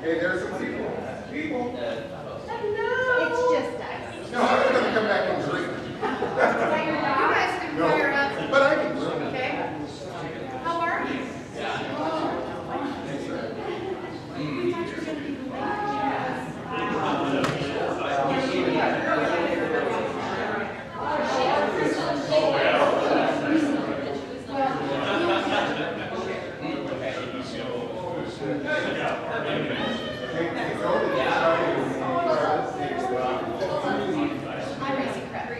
Hey, there's some people. People. It's just us. No, I was going to come back and drink. You guys can No, fire up. but I can drink. Okay. How are you? I'm racing crap.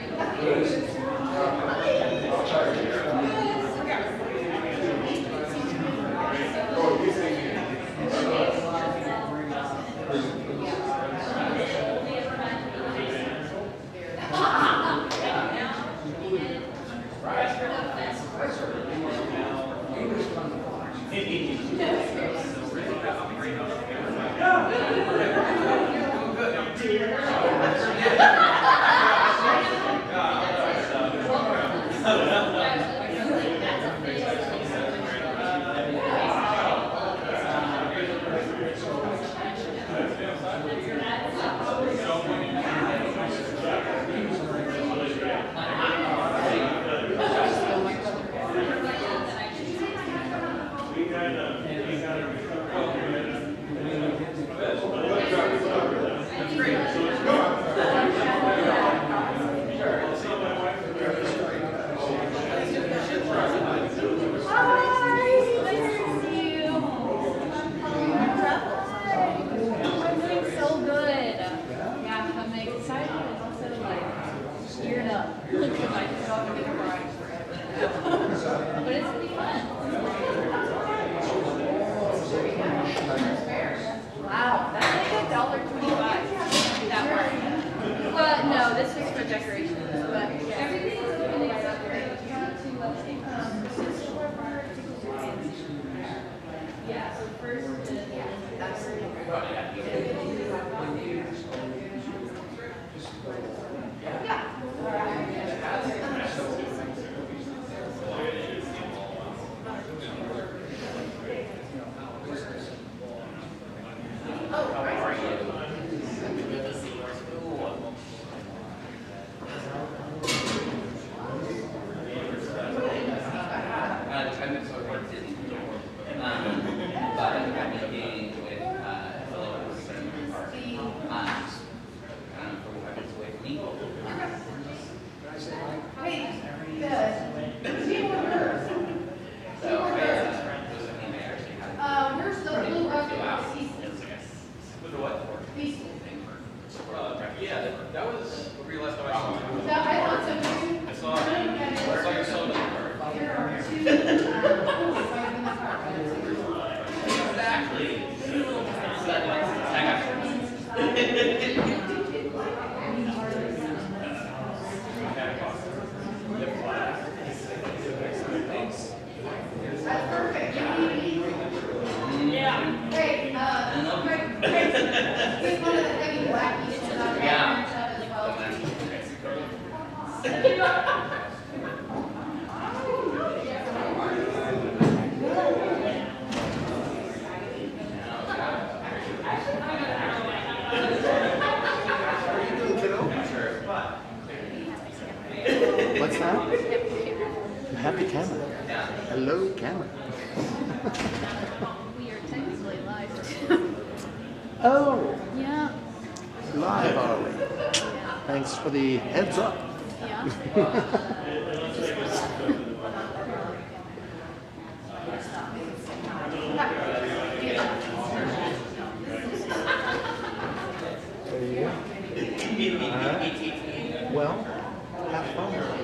What's that? Happy camera. Hello, camera. We are technically live. Oh, Yeah. live are we? Thanks for the heads up. Yeah. There you go. All right. Well, have fun.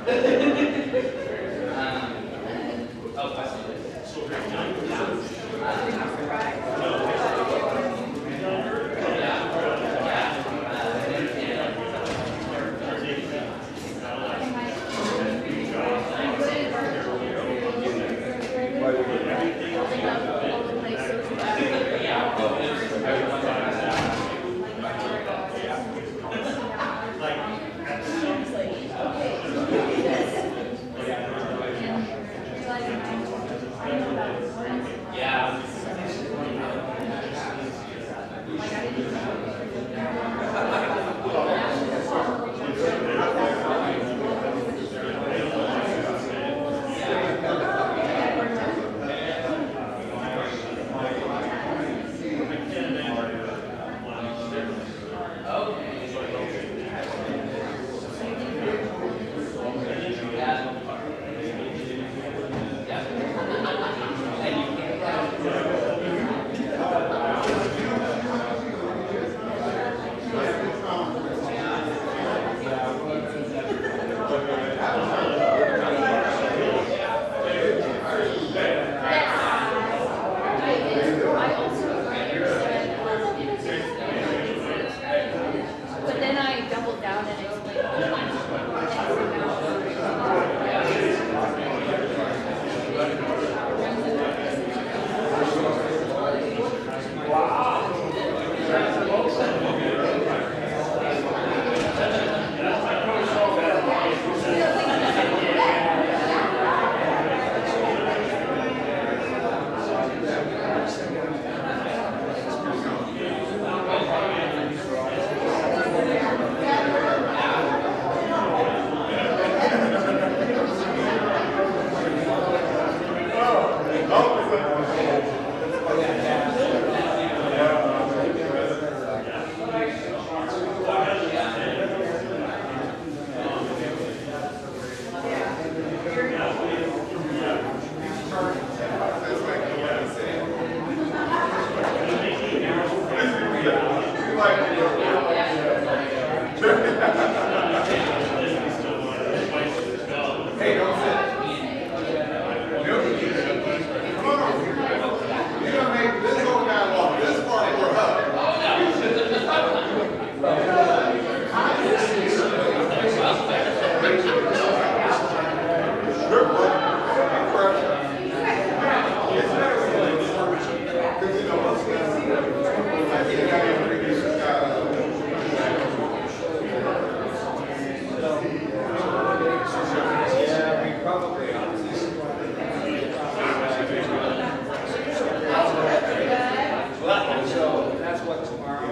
But then I doubled down and Hey, don't sit. Nope. Come on over here. You're gonna make this old guy walk this far for a hug. Sure, bud. I'm fresh. It's better when you do this. Because you know, most guys, I think I can introduce this guy. Yeah, we probably ought to. So that's what tomorrow.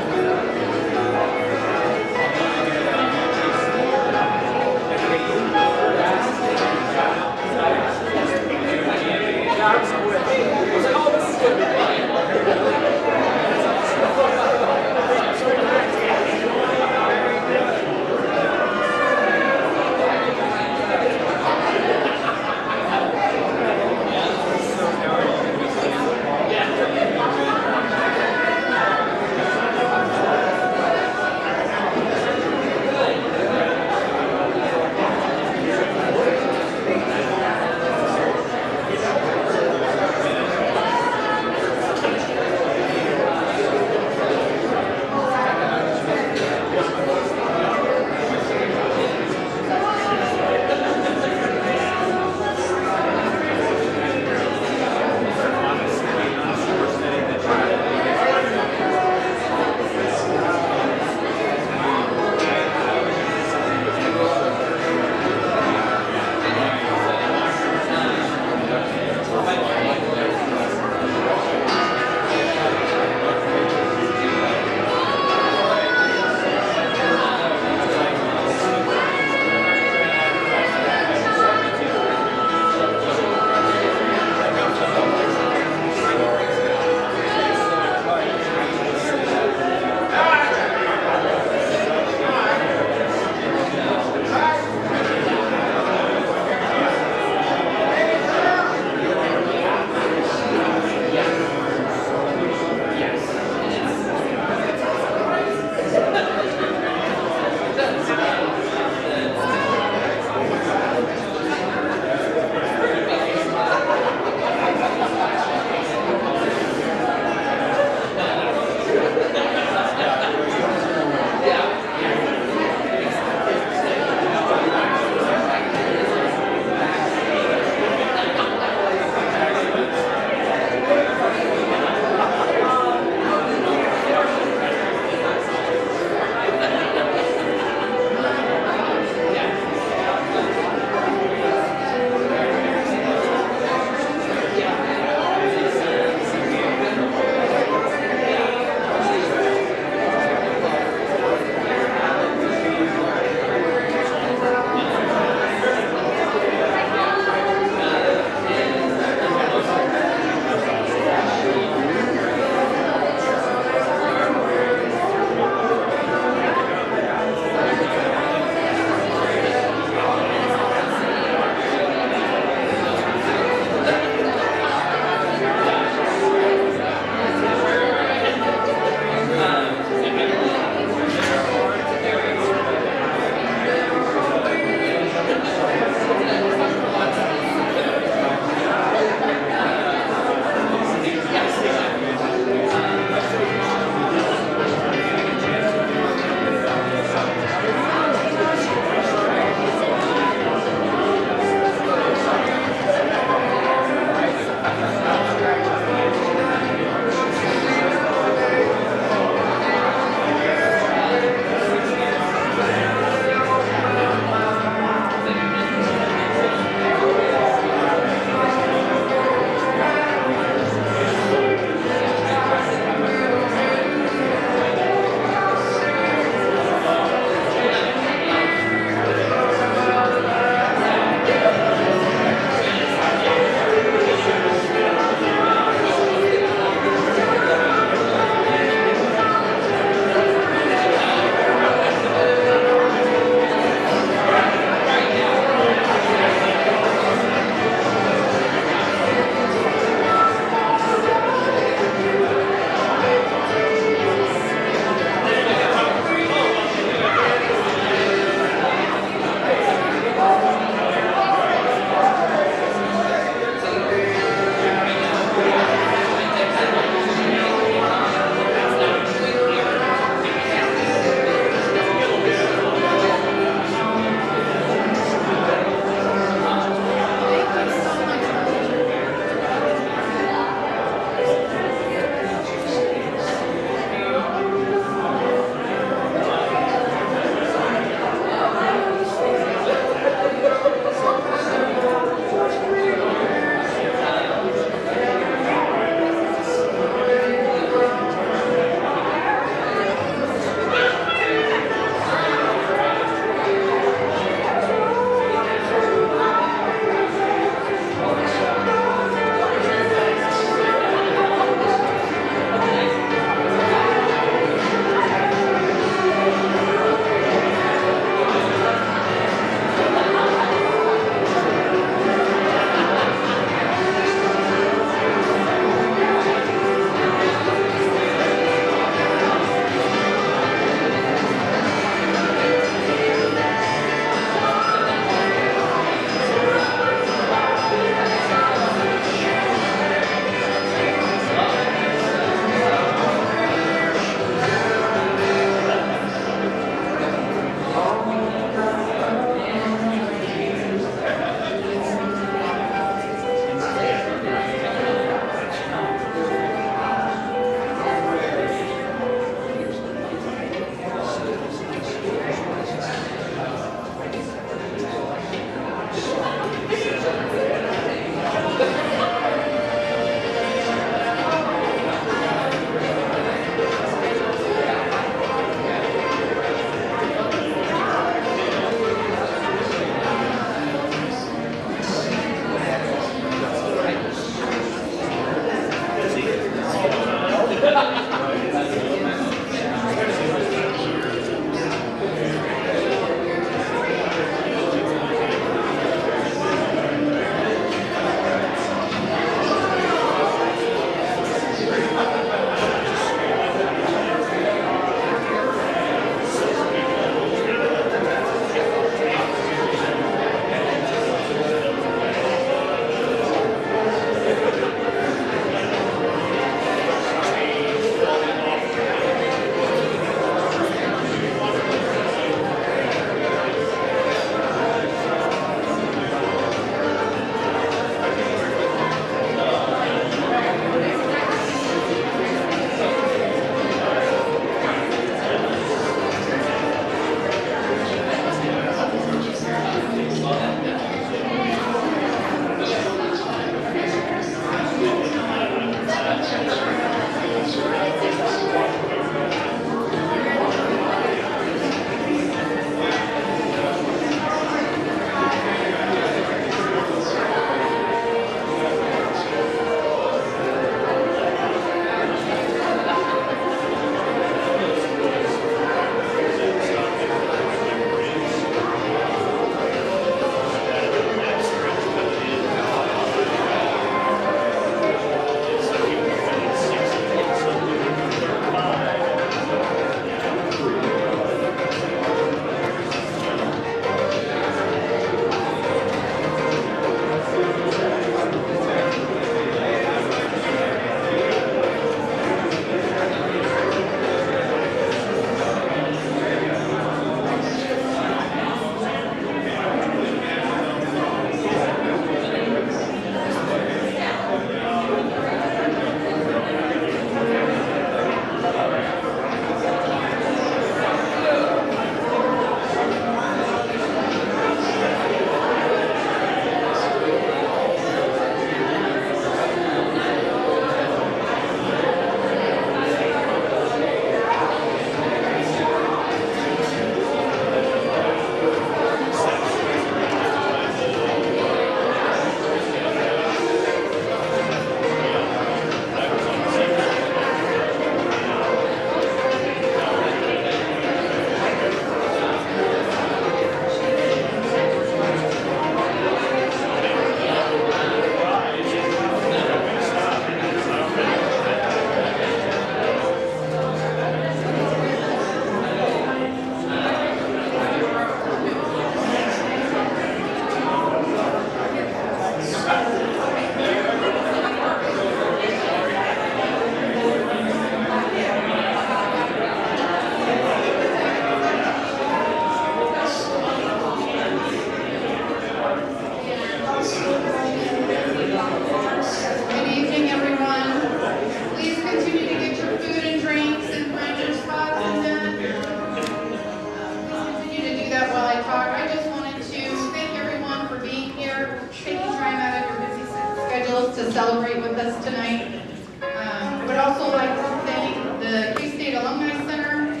I talk, I just wanted to thank everyone for being here, taking time out of your busy schedules to celebrate with us tonight. I would also like to thank the Kansas State Alumni Center.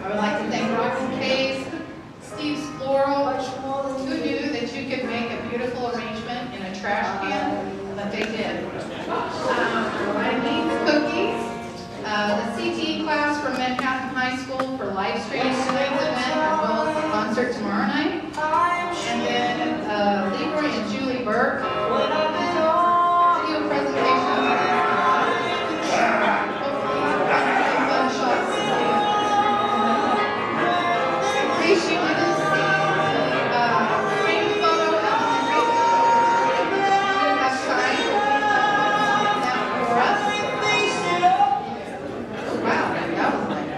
I would like to thank Roxy Case, Steve's Floral, who knew that you could make a beautiful arrangement in a trash can, but they did. My niece Cookies, the CTE class from Manhattan High School for live streaming tonight's event, as well as the concert tomorrow night. And then Leroy and Julie Burke for video presentations. Hopefully, some fun shots to do. In case you didn't see, framed photo of the have signed that for us. Wow, that was like,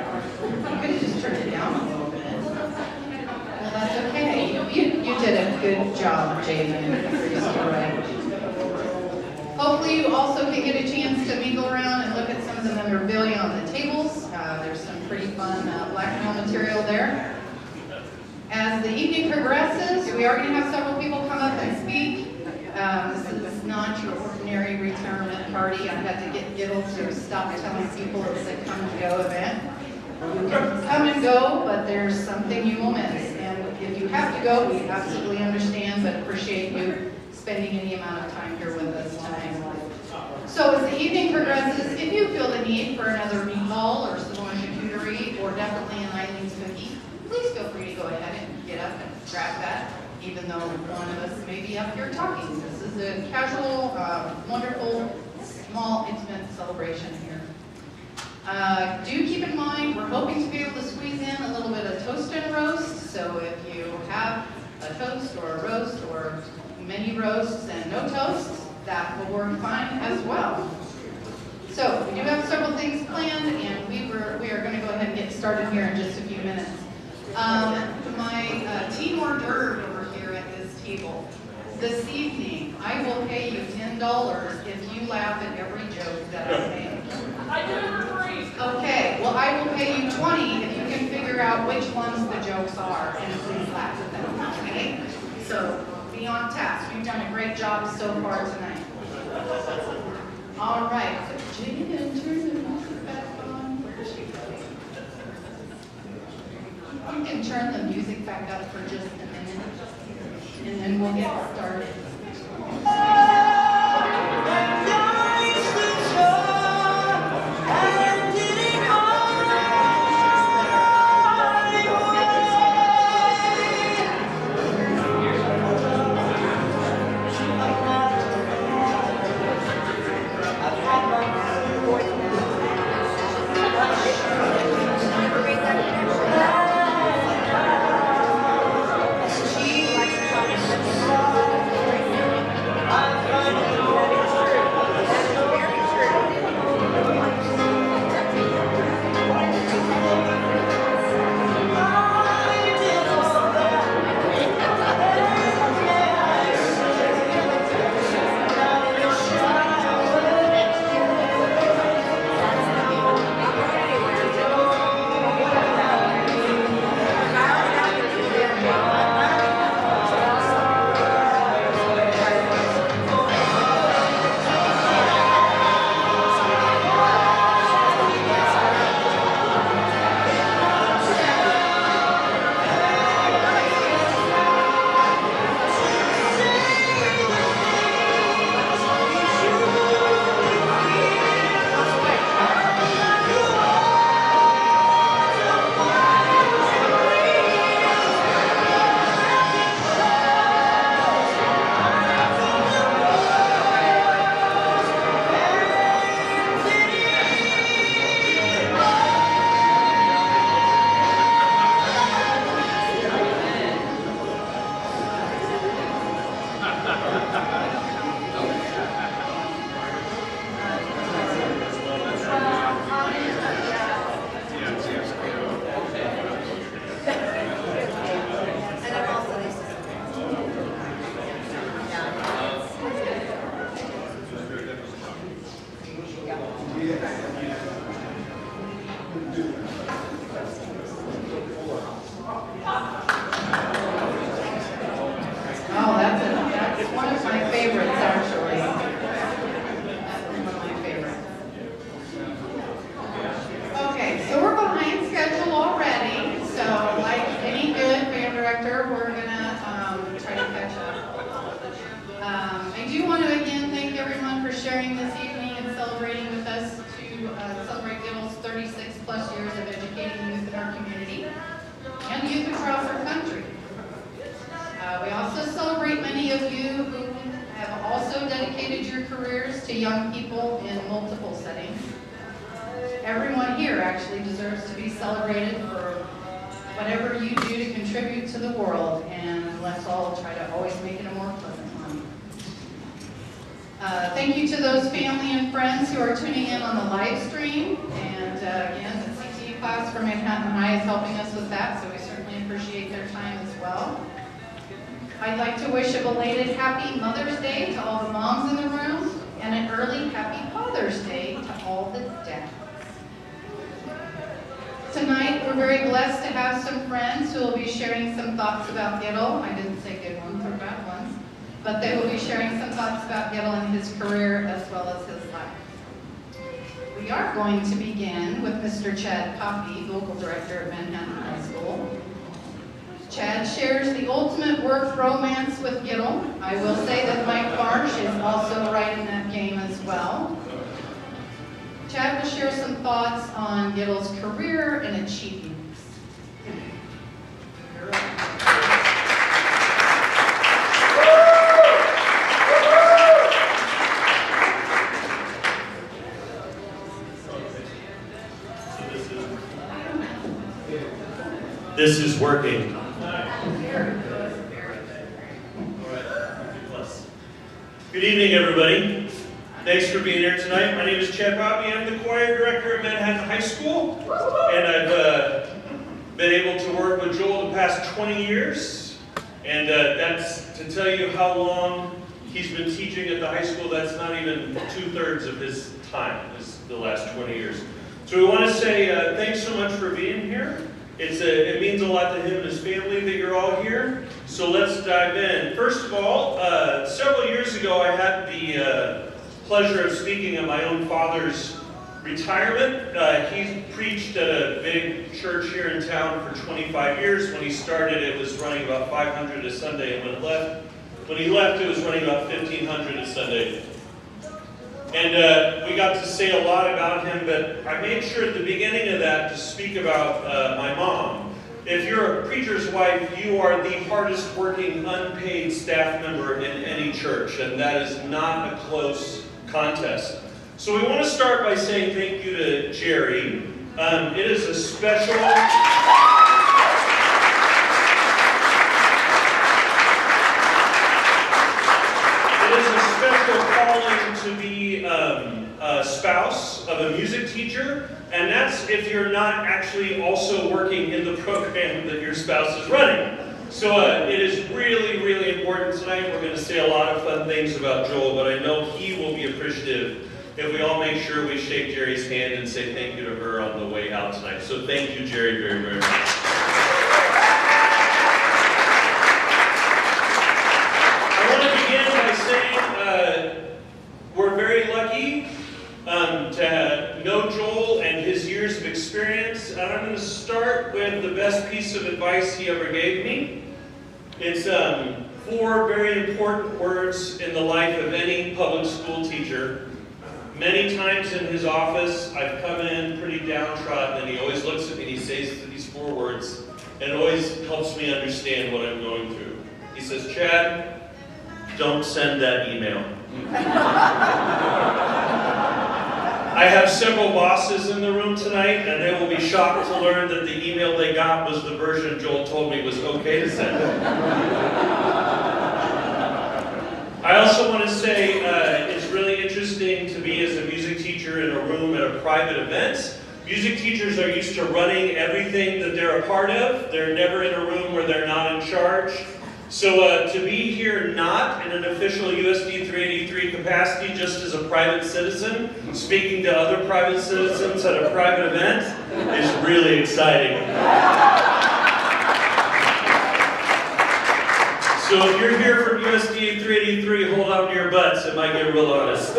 you could have just turned it down a little bit. Well, that's okay. You did a good job, Jaden. Hopefully you also can get a chance to mingle around and look at some of the memorabilia on the tables. There's some pretty fun black mail material there. As the evening progresses, we are going to have several people come up and speak. This is not your ordinary retirement party. I had to get Gittle to stop telling people it's a come and go event. You can come and go, but there's something you will miss. And if you have to go, we absolutely understand, but appreciate you spending any amount of time here with us tonight. So as the evening progresses, if you feel the need for another meatball or some more charcuterie, or definitely an Eileen's cookie, please feel free to go ahead and get up and grab that, even though one of us may be up here talking. This is a casual, wonderful, small, intimate celebration here. Do keep in mind, we're hoping to be able to squeeze in a little bit of toast and roast, so if you have a toast or a roast or many roasts and no toasts, that will work fine as well. So we do have several things planned, and we are going to go ahead and get started here in just a few minutes. My team hors d'oeuvre over here at this table. This evening, I will pay you $10 if you laugh at every joke that I make. I do it for free. Okay, well I will pay you $20 if you can figure out which ones the jokes are, and please laugh at them. Okay? So be on task. You've done a great job so far tonight. All right. Jaden, turn the music back on. Where is she going? You can turn the music back up for just a minute, and then we'll get started. I director, we're gonna try to catch up. I do want to again thank everyone for sharing this evening and celebrating with us to celebrate Gittle's 36 plus years of educating youth in our community and youth across our country. We also celebrate many of you who have also dedicated your careers to young people in multiple settings. Everyone here actually deserves to be celebrated for whatever you do to contribute to the world, and let's all try to always make it a more pleasant one. Thank you to those family and friends who are tuning in on the live stream, and again, the CTE class from Manhattan High is helping us with that, so we certainly appreciate their time as well. I'd like to wish a belated Happy Mother's Day to all the moms in the room, and an early Happy Father's Day to all the dads. Tonight, we're very blessed to have some friends who will be sharing some thoughts about Gittle. I didn't say good ones or bad ones, but they will be sharing some thoughts about Gittle and his career as well as his life. We are going to begin with Mr. Chad Poppy, vocal director at Manhattan High School. Chad shares the ultimate work romance with Gittle. I will say that Mike Marsh is also right in that game as well. Chad will share some thoughts on Gittle's career and achievements. This is working. Good evening, everybody. Thanks for being here tonight. My name is Chad Poppy. I'm the choir director at Manhattan High School, and I've been able to work with Joel the past 20 years, and that's to tell you how long he's been teaching at the high school. That's not even 2/3 of his time, is the last 20 years. So we want to say thanks so much for being here. It means a lot to him and his family that you're all here. So let's dive in. First of all, several years ago I had the pleasure of speaking at my own father's retirement. He preached at a big church here in town for 25 years. When he started, it was running about 500 a Sunday, and when he left, it was running about 1,500 a Sunday. And we got to say a lot about him, but I made sure at the beginning of that to speak about my mom. If you're a preacher's wife, you are the hardest working unpaid staff member in any church, and that is not a close contest. So we want to start by saying thank you to Jerry. It is a special... calling to be a spouse of a music teacher, and that's if you're not actually also working in the program that your spouse is running. So it is really, really important tonight. We're going to say a lot of fun things about Joel, but I know he will be appreciative if we all make sure we shake Jerry's hand and say thank you to her on the way out tonight. So thank you, Jerry, very, very much. We're very lucky to know Joel and his years of experience. And I'm going to start with the best piece of advice he ever gave me. It's 4 very important words in the life of any public school teacher. Many times in his office, I've come in pretty downtrodden, and he always looks at me and he says these 4 words, and it always helps me understand what I'm going through. He says, Chad, don't send that email. I have several bosses in the room tonight, and they will be shocked to learn that the email they got was the version Joel told me was okay to send. I also want to say it's really interesting to be as a music teacher in a room at a private event. Music teachers are used to running everything that they're a part of. They're never in a room where they're not in charge. So to be here not in an official USD 383 capacity, just as a private citizen, speaking to other private citizens at a private event, is really exciting. So if you're here from USD 383, hold on to your butts, it might get real honest.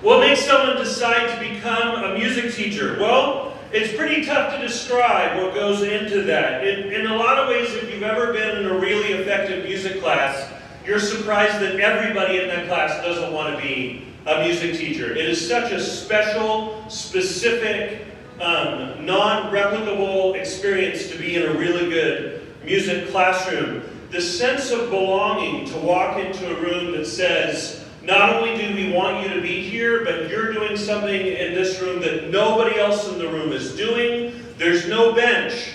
What makes someone decide to become a music teacher? Well, it's pretty tough to describe what goes into that. In a lot of ways, if you've ever been in a really effective music class, you're surprised that everybody in that class doesn't want to be a music teacher. It is such a special, specific, non-replicable experience to be in a really good music classroom. The sense of belonging, to walk into a room that says, not only do we want you to be here, but you're doing something in this room that nobody else in the room is doing. There's no bench.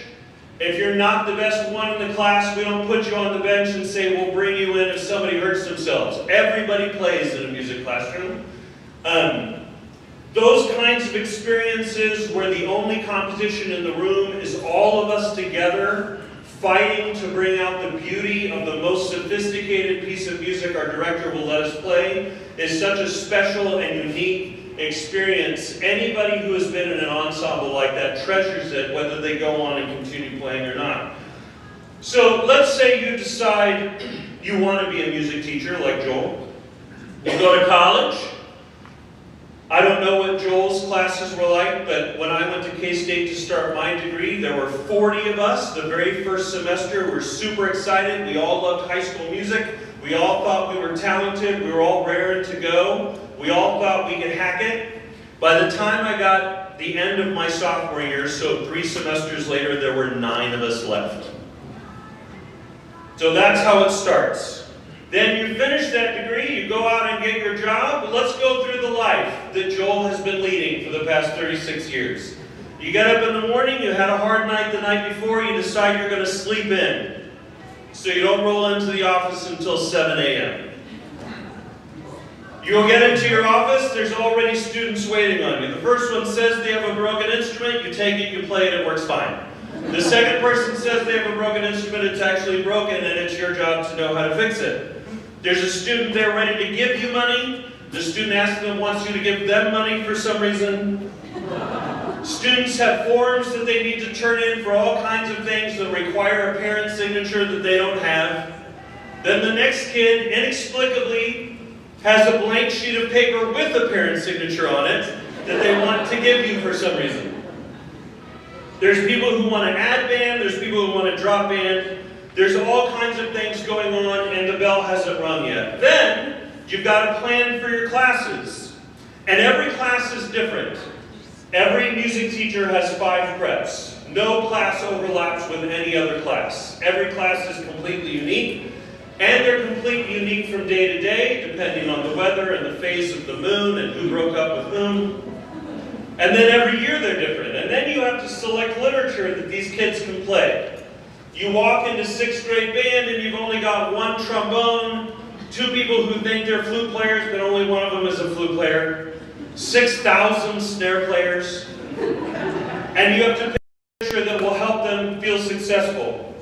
If you're not the best one in the class, we don't put you on the bench and say we'll bring you in if somebody hurts themselves. Everybody plays in a music classroom. Those kinds of experiences where the only competition in the room is all of us together fighting to bring out the beauty of the most sophisticated piece of music our director will let us play is such a special and unique experience. Anybody who has been in an ensemble like that treasures it, whether they go on and continue playing or not. So let's say you decide you want to be a music teacher like Joel. You go to college. I don't know what Joel's classes were like, but when I went to K-State to start my degree, there were 40 of us the very first semester. We're super excited. We all loved high school music. We all thought we were talented. We were all raring to go. We all thought we could hack it. By the time I got the end of my sophomore year, so 3 semesters later, there were 9 of us left. So that's how it starts. Then you finish that degree, you go out and get your job. Let's go through the life that Joel has been leading for the past 36 years. You get up in the morning, you had a hard night the night before, you decide you're going to sleep in. So you don't roll into the office until 7 a.m. You go get into your office, there's already students waiting on you. The first one says they have a broken instrument, you take it, you play it, it works fine. The second person says they have a broken instrument, it's actually broken, and it's your job to know how to fix it. There's a student there ready to give you money. The student asks them, wants you to give them money for some reason. Students have forms that they need to turn in for all kinds of things that require a parent signature that they don't have. Then the next kid, inexplicably, has a blank sheet of paper with a parent signature on it that they want to give you for some reason. There's people who want to add band, there's people who want to drop band. There's all kinds of things going on, and the bell hasn't rung yet. Then, you've got a plan for your classes. And every class is different. Every music teacher has 5 preps. No class overlaps with any other class. Every class is completely unique, and they're completely unique from day to day, depending on the weather and the phase of the moon and who broke up with whom. And then every year they're different. And then you have to select literature that these kids can play. You walk into 6th grade band and you've only got 1 trombone, 2 people who think they're flute players, but only one of them is a flute player, 6,000 snare players, and you have to pick a literature that will help them feel successful.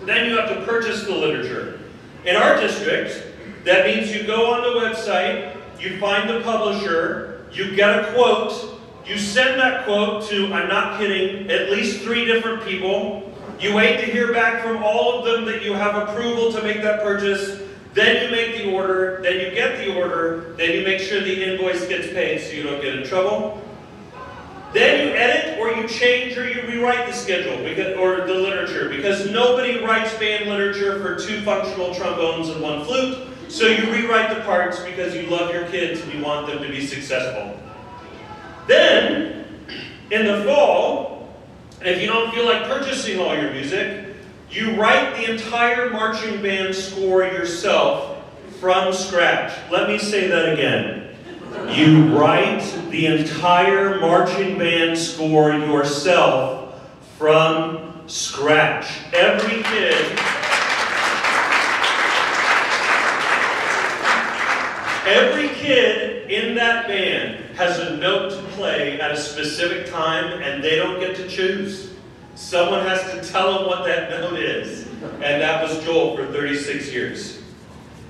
Then you have to purchase the literature. In our district, that means you go on the website, you find the publisher, you get a quote, you send that quote to, I'm not kidding, at least 3 different people. You wait to hear back from all of them that you have approval to make that purchase. Then you make the order. Then you get the order. Then you make sure the invoice gets paid so you don't get in trouble. Then you edit or you change or you rewrite the schedule or the literature, because nobody writes band literature for 2 functional trombones and 1 flute. So you rewrite the parts because you love your kids and you want them to be successful. Then, in the fall, if you don't feel like purchasing all your music, you write the entire marching band score yourself from scratch. Let me say that again. You write the entire marching band score yourself from scratch. Every kid in that band has a note to play at a specific time, and they don't get to choose. Someone has to tell them what that note is. And that was Joel for 36 years.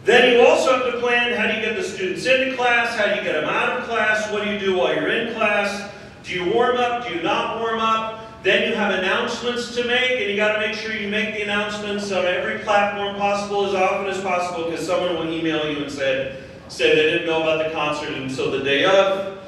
Then you also have to plan, how do you get the students into class? How do you get them out of class? What do you do while you're in class? Do you warm up? Do you not warm up? Then you have announcements to make, and you got to make sure you make the announcements on every platform possible as often as possible, because someone will email you and say they didn't know about the concert until the day of.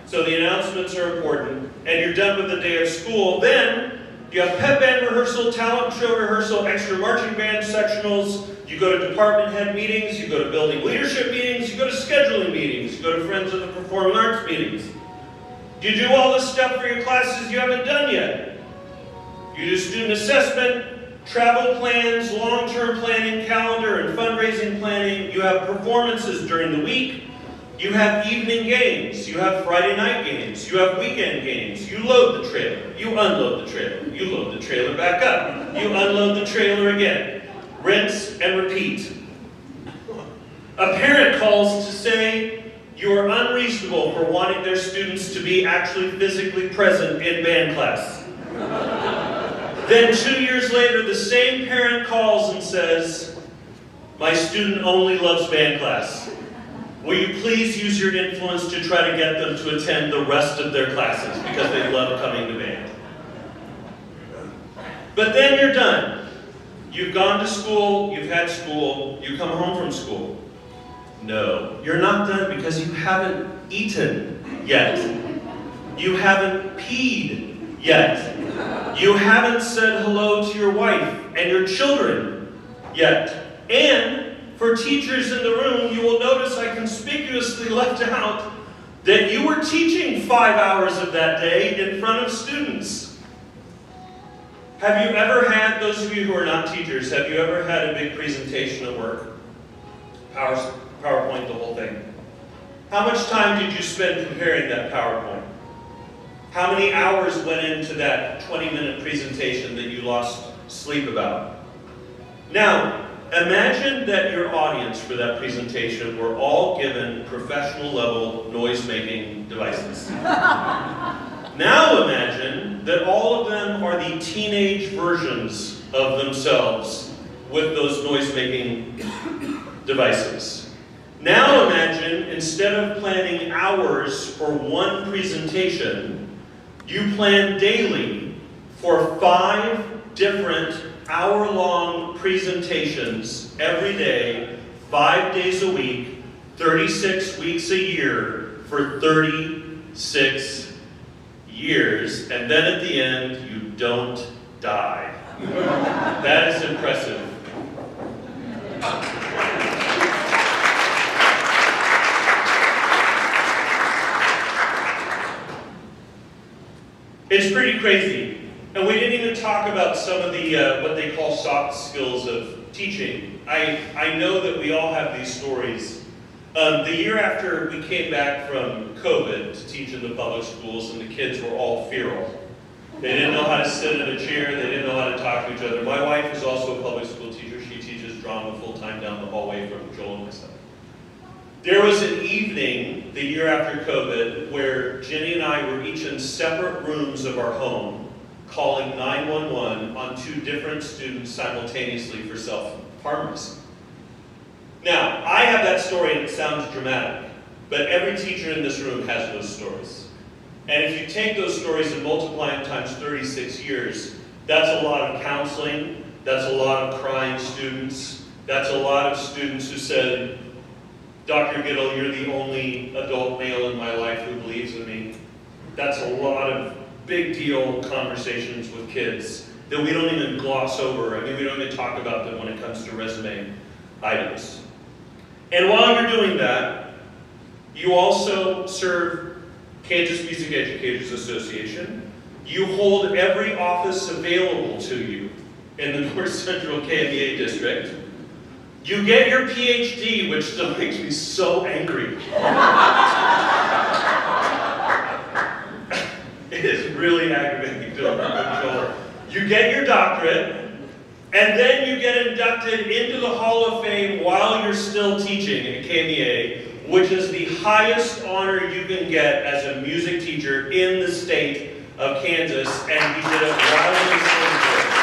So the announcements are important. and you're done with the day of school, then you have pep band rehearsal, talent show rehearsal, extra marching band sectionals, you go to department head meetings, you go to building leadership meetings, you go to scheduling meetings, you go to Friends of the Performing Arts meetings. You do all this stuff for your classes you haven't done yet. You do student assessment, travel plans, long-term planning, calendar, and fundraising planning. You have performances during the week. You have evening games. You have Friday night games. You have weekend games. You load the trailer. You unload the trailer. You load the trailer back up. You unload the trailer again. Rinse and repeat. A parent calls to say you are unreasonable for wanting their students to be actually physically present in band class. Then 2 years later, the same parent calls and says, my student only loves band class. Will you please use your influence to try to get them to attend the rest of their classes because they love coming to band? But then you're done. You've gone to school, you've had school, you come home from school. No, you're not done because you haven't eaten yet. You haven't peed yet. You haven't said hello to your wife and your children yet. And for teachers in the room, you will notice I conspicuously left out that you were teaching 5 hours of that day in front of students. Have you ever had, those of you who are not teachers, have you ever had a big presentation at work? PowerPoint, the whole thing. How much time did you spend preparing that PowerPoint? How many hours went into that 20-minute presentation that you lost sleep about? Now, imagine that your audience for that presentation were all given professional level noise-making devices. Now imagine that all of them are the teenage versions of themselves with those noise-making devices. Now imagine, instead of planning hours for one presentation, you plan daily for 5 different hour-long presentations every day, 5 days a week, 36 weeks a year, for 36 years, and then at the end, you don't die. That is impressive. It's pretty crazy. And we didn't even talk about some of the, what they call soft skills of teaching. I know that we all have these stories. The year after we came back from COVID to teach in the public schools, and the kids were all feral. They didn't know how to sit in a chair, they didn't know how to talk to each other. My wife is also a public school teacher. She teaches drama full-time down the hallway from Joel and myself. There was an evening, the year after COVID, where Jenny and I were each in separate rooms of our home, calling 911 on 2 different students simultaneously for self-harmers. Now, I have that story and it sounds dramatic, but every teacher in this room has those stories. And if you take those stories and multiply them times 36 years, that's a lot of counseling, that's a lot of crying students, that's a lot of students who said, Dr. Gittle, you're the only adult male in my life who believes in me. That's a lot of big deal conversations with kids that we don't even gloss over. I mean, we don't even talk about them when it comes to resume items. And while you're doing that, you also serve Kansas Music Educators Association. You hold every office available to you in the North Central KMEA district. You get your PhD, which still makes me so angry. It is really aggravating to control. You get your doctorate, and then you get inducted into the Hall of Fame while you're still teaching at KMEA, which is the highest honor you can get as a music teacher in the state of Kansas, and he did it while he was still there.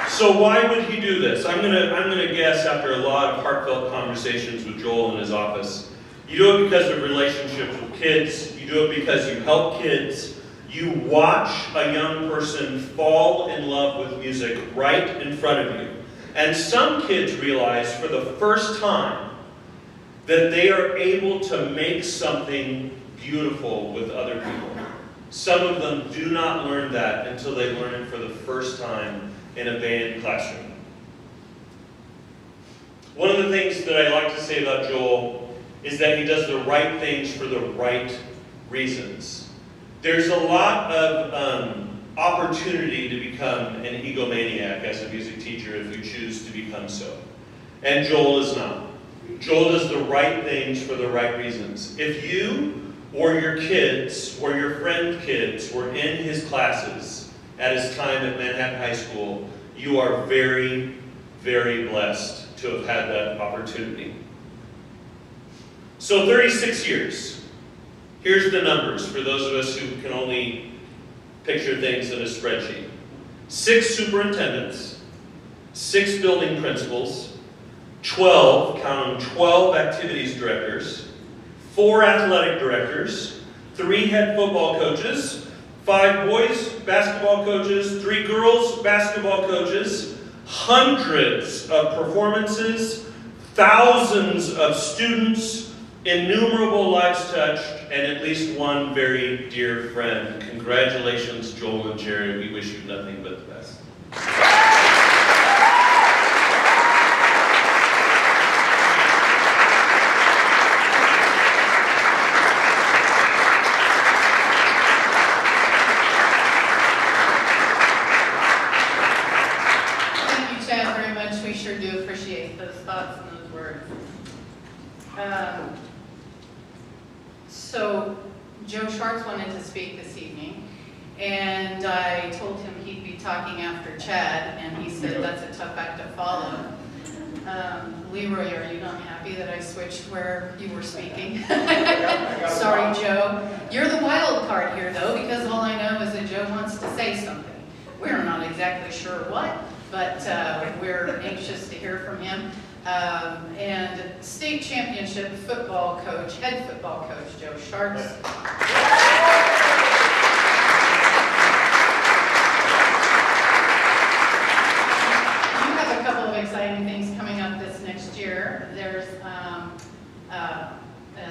So why would he do this? I'm gonna guess, after a lot of heartfelt conversations with Joel in his office, you do it because of relationships with kids, you do it because you help kids, you watch a young person fall in love with music right in front of you. And some kids realize for the first time that they are able to make something beautiful with other people. Some of them do not learn that until they learn it for the first time in a band classroom. One of the things that I like to say about Joel is that he does the right things for the right reasons. There's a lot of opportunity to become an egomaniac as a music teacher if you choose to become so. And Joel is not. Joel does the right things for the right reasons. If you or your kids or your friend kids were in his classes at his time at Manhattan High School, you are very, very blessed to have had that opportunity. So 36 years. Here's the numbers for those of us who can only picture things in a spreadsheet. 6 superintendents, 6 building principals, 12, count them, 12 activities directors, 4 athletic directors, 3 head football coaches, 5 boys basketball coaches, 3 girls basketball coaches, hundreds of performances, thousands of students, innumerable lives touched, and at least one very dear friend. Congratulations, Joel and Jerry. We wish you nothing but the best. Thank you, Chad, very much. We sure do appreciate those thoughts and those words. So Joe Schartz wanted to speak this evening, and I told him he'd be talking after Chad, and he said that's a tough act to follow. Leroy, are you not happy that I switched where you were speaking? Sorry, Joe. You're the wild card here, though, because all I know is that Joe wants to say something. We're not exactly sure what, but we're anxious to hear from him. And state championship football coach, head football coach, Joe Schartz. You have a couple of exciting things coming up this next year. There's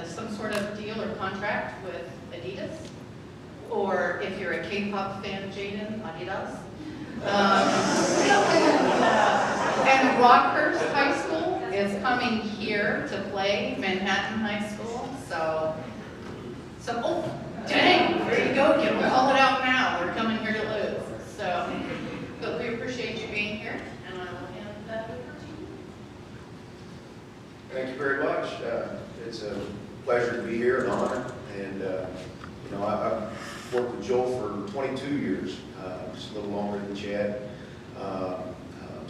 some sort of deal or contract with Adidas, or if you're a K-pop fan, Jaden, Adidas. And Rockhurst High School is coming here to play Manhattan High School. So oh, dang, there you go, Gittle. Call it out now. We're coming here to lose. So, but we appreciate you being here, and I will hand that over to you. Thank you very much. It's a pleasure to be here, an honor. And, I've worked with Joel for 22 years, just a little longer than Chad.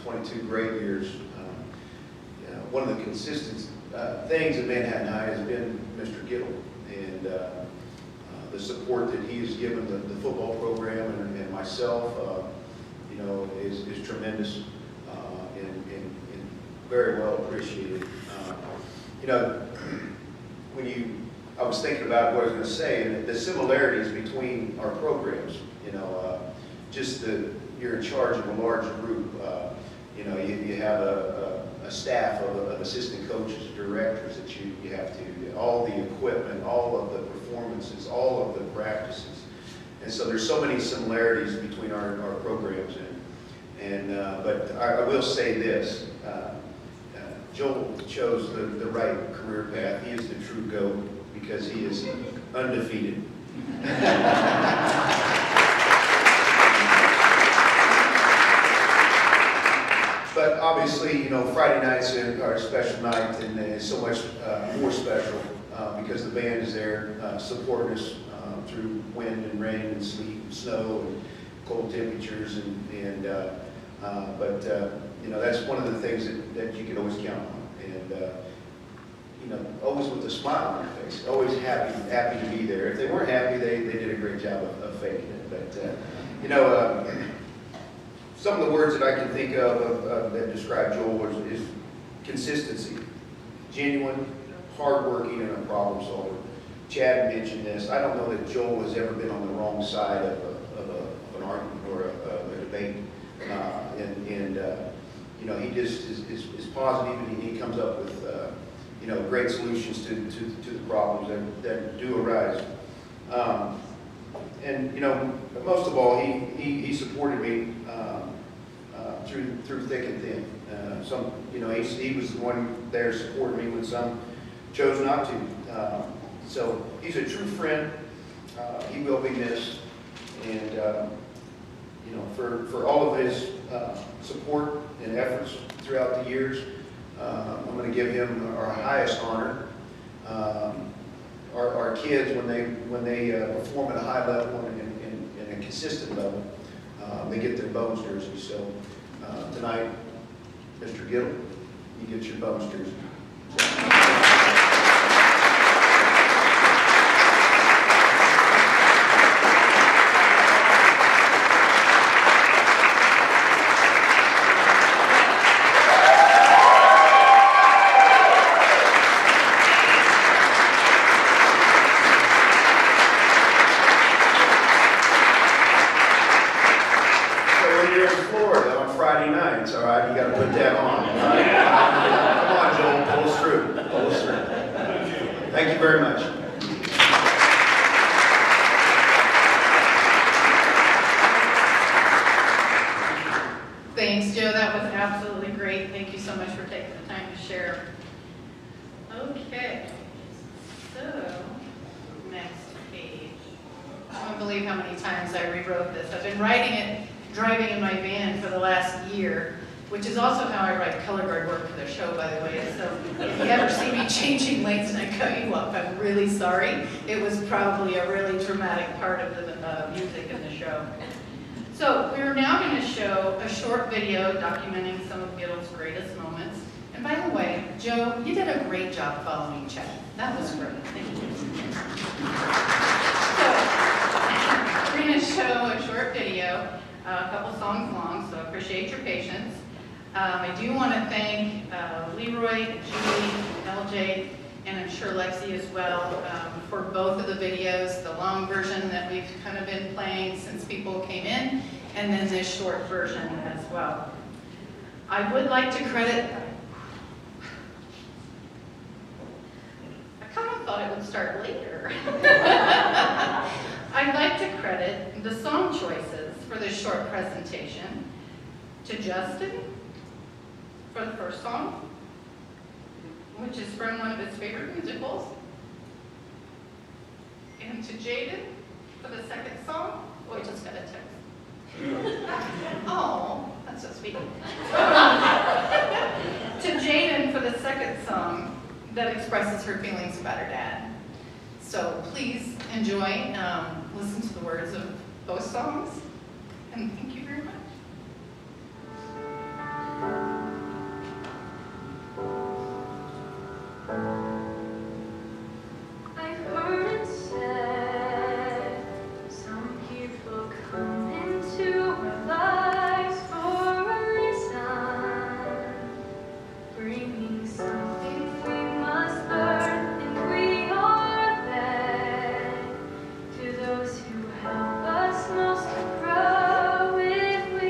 22 great years. One of the consistent things at Manhattan High has been Mr. Gittle, and the support that he has given the football program and myself, is tremendous and very well appreciated. I was thinking about what I was going to say, and the similarities between our programs. You're in charge of a large group. You have a staff of assistant coaches, directors that you have to, all the equipment, all of the performances, all of the practices. And so there's so many similarities between our programs. But I will say this, Joel chose the right career path. He is the true GOAT because he is undefeated. But obviously, Friday nights are a special night, and it's so much more special because the band is there supporting us through wind and rain and sleet and snow and cold temperatures. But that's one of the things that you can always count on. And, always with a smile on your face, always happy to be there. If they weren't happy, they did a great job of faking it. But, some of the words that I can think of that describe Joel is consistency, genuine, hardworking, and a problem solver. Chad mentioned this. I don't know that Joel has ever been on the wrong side of an argument or a debate. He just is positive, and he comes up with great solutions to the problems that do arise. And most of all, he supported me through thick and thin. He was the one there supporting me when some chose not to. So he's a true friend. He will be missed, and for all of his support and efforts throughout the years, I'm going to give him our highest honor. Our kids, when they perform at a high level and a consistent level, they get their Bones jersey. So tonight, Mr. Gittle, you get your Bones jersey. Thank you very much. Thanks, Joe. That was absolutely great. Thank you so much for taking the time to share. Okay, so next page. I don't believe how many times I rewrote this. I've been writing it driving in my van for the last year, which is also how I write color guard work for the show, by the way. So if you ever see me changing lanes and I cut you off, I'm really sorry. It was probably a really dramatic part of the music in the show. So we're now going to show a short video documenting some of Gittle's greatest moments. And by the way, Joe, you did a great job following Chet. That was great. Thank you. So we're going to show a short video, a couple songs long, so I appreciate your patience. I do want to thank Leroy, Julie, LJ, and I'm sure Lexi as well for both of the videos, the long version that we've kind of been playing since people came in, and then this short version as well. I would like to credit, I kind of thought it would start later. I'd like to credit the song choices for this short presentation to Justin for the first song, which is from one of his favorite musicals, and to Jaden for the second song. Oh, I just got a text. Oh, that's so sweet. To Jaden for the second song that expresses her feelings about her dad. So please enjoy, listen to the words of both songs, and thank you very much. Those who help us most to grow with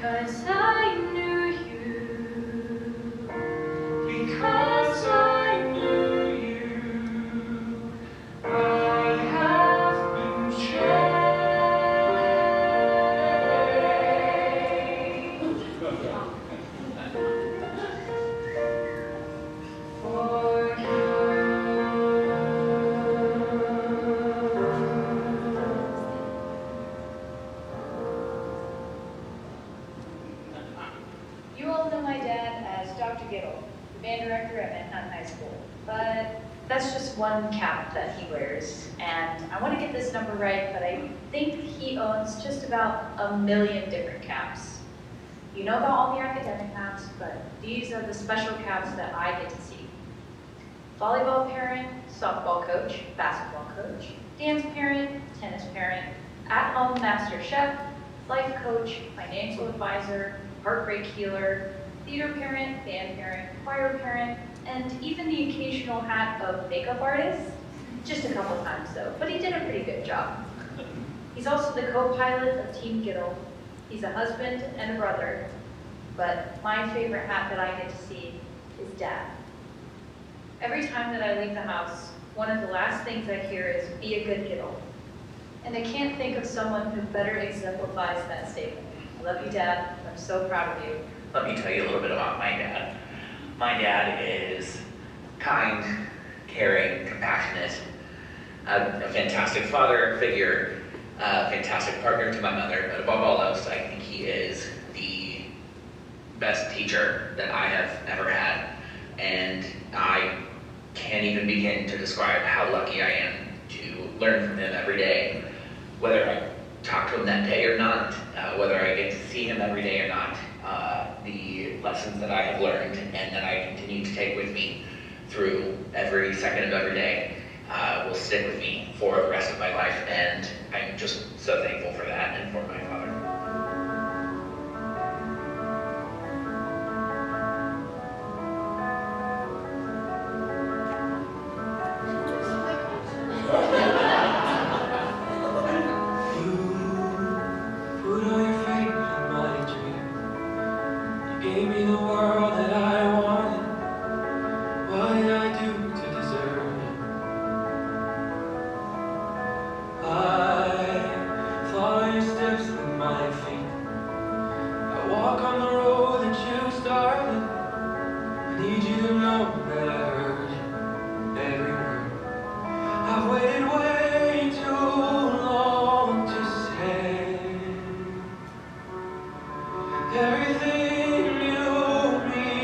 Because I knew you. Because I knew you. I have been changed. For you. You all know my dad as Dr. Gittle, the band director at Manhattan High School. But that's just one cap that he wears. And I want to get this number right, but I think he owns just about 1 million different caps. You know about all the academic caps, but these are the special caps that I get to see. Volleyball parent, softball coach, basketball coach, dance parent, tennis parent, at-home master chef, life coach, financial advisor, heartbreak healer, theater parent, band parent, choir parent, and even the occasional hat of makeup artist. Just a couple times though, but he did a pretty good job. He's also the co-pilot of Team Gittle. He's a husband and a brother, but my favorite hat that I get to see is Dad. Every time that I leave the house, one of the last things I hear is, be a good Gittle. And I can't think of someone who better exemplifies that statement. I love you, Dad. I'm so proud of you. Let me tell you a little bit about my dad. My dad is kind, caring, compassionate, a fantastic father figure, a fantastic partner to my mother, but above all else, I think he is the best teacher that I have ever had. And I can't even begin to describe how lucky I am to learn from him every day, whether I talk to him that day or not, whether I get to see him every day or not. The lessons that I have learned and that I continue to take with me through every second of every day will stick with me for the rest of my life, and I'm just so thankful for that and for my father. Everything you need.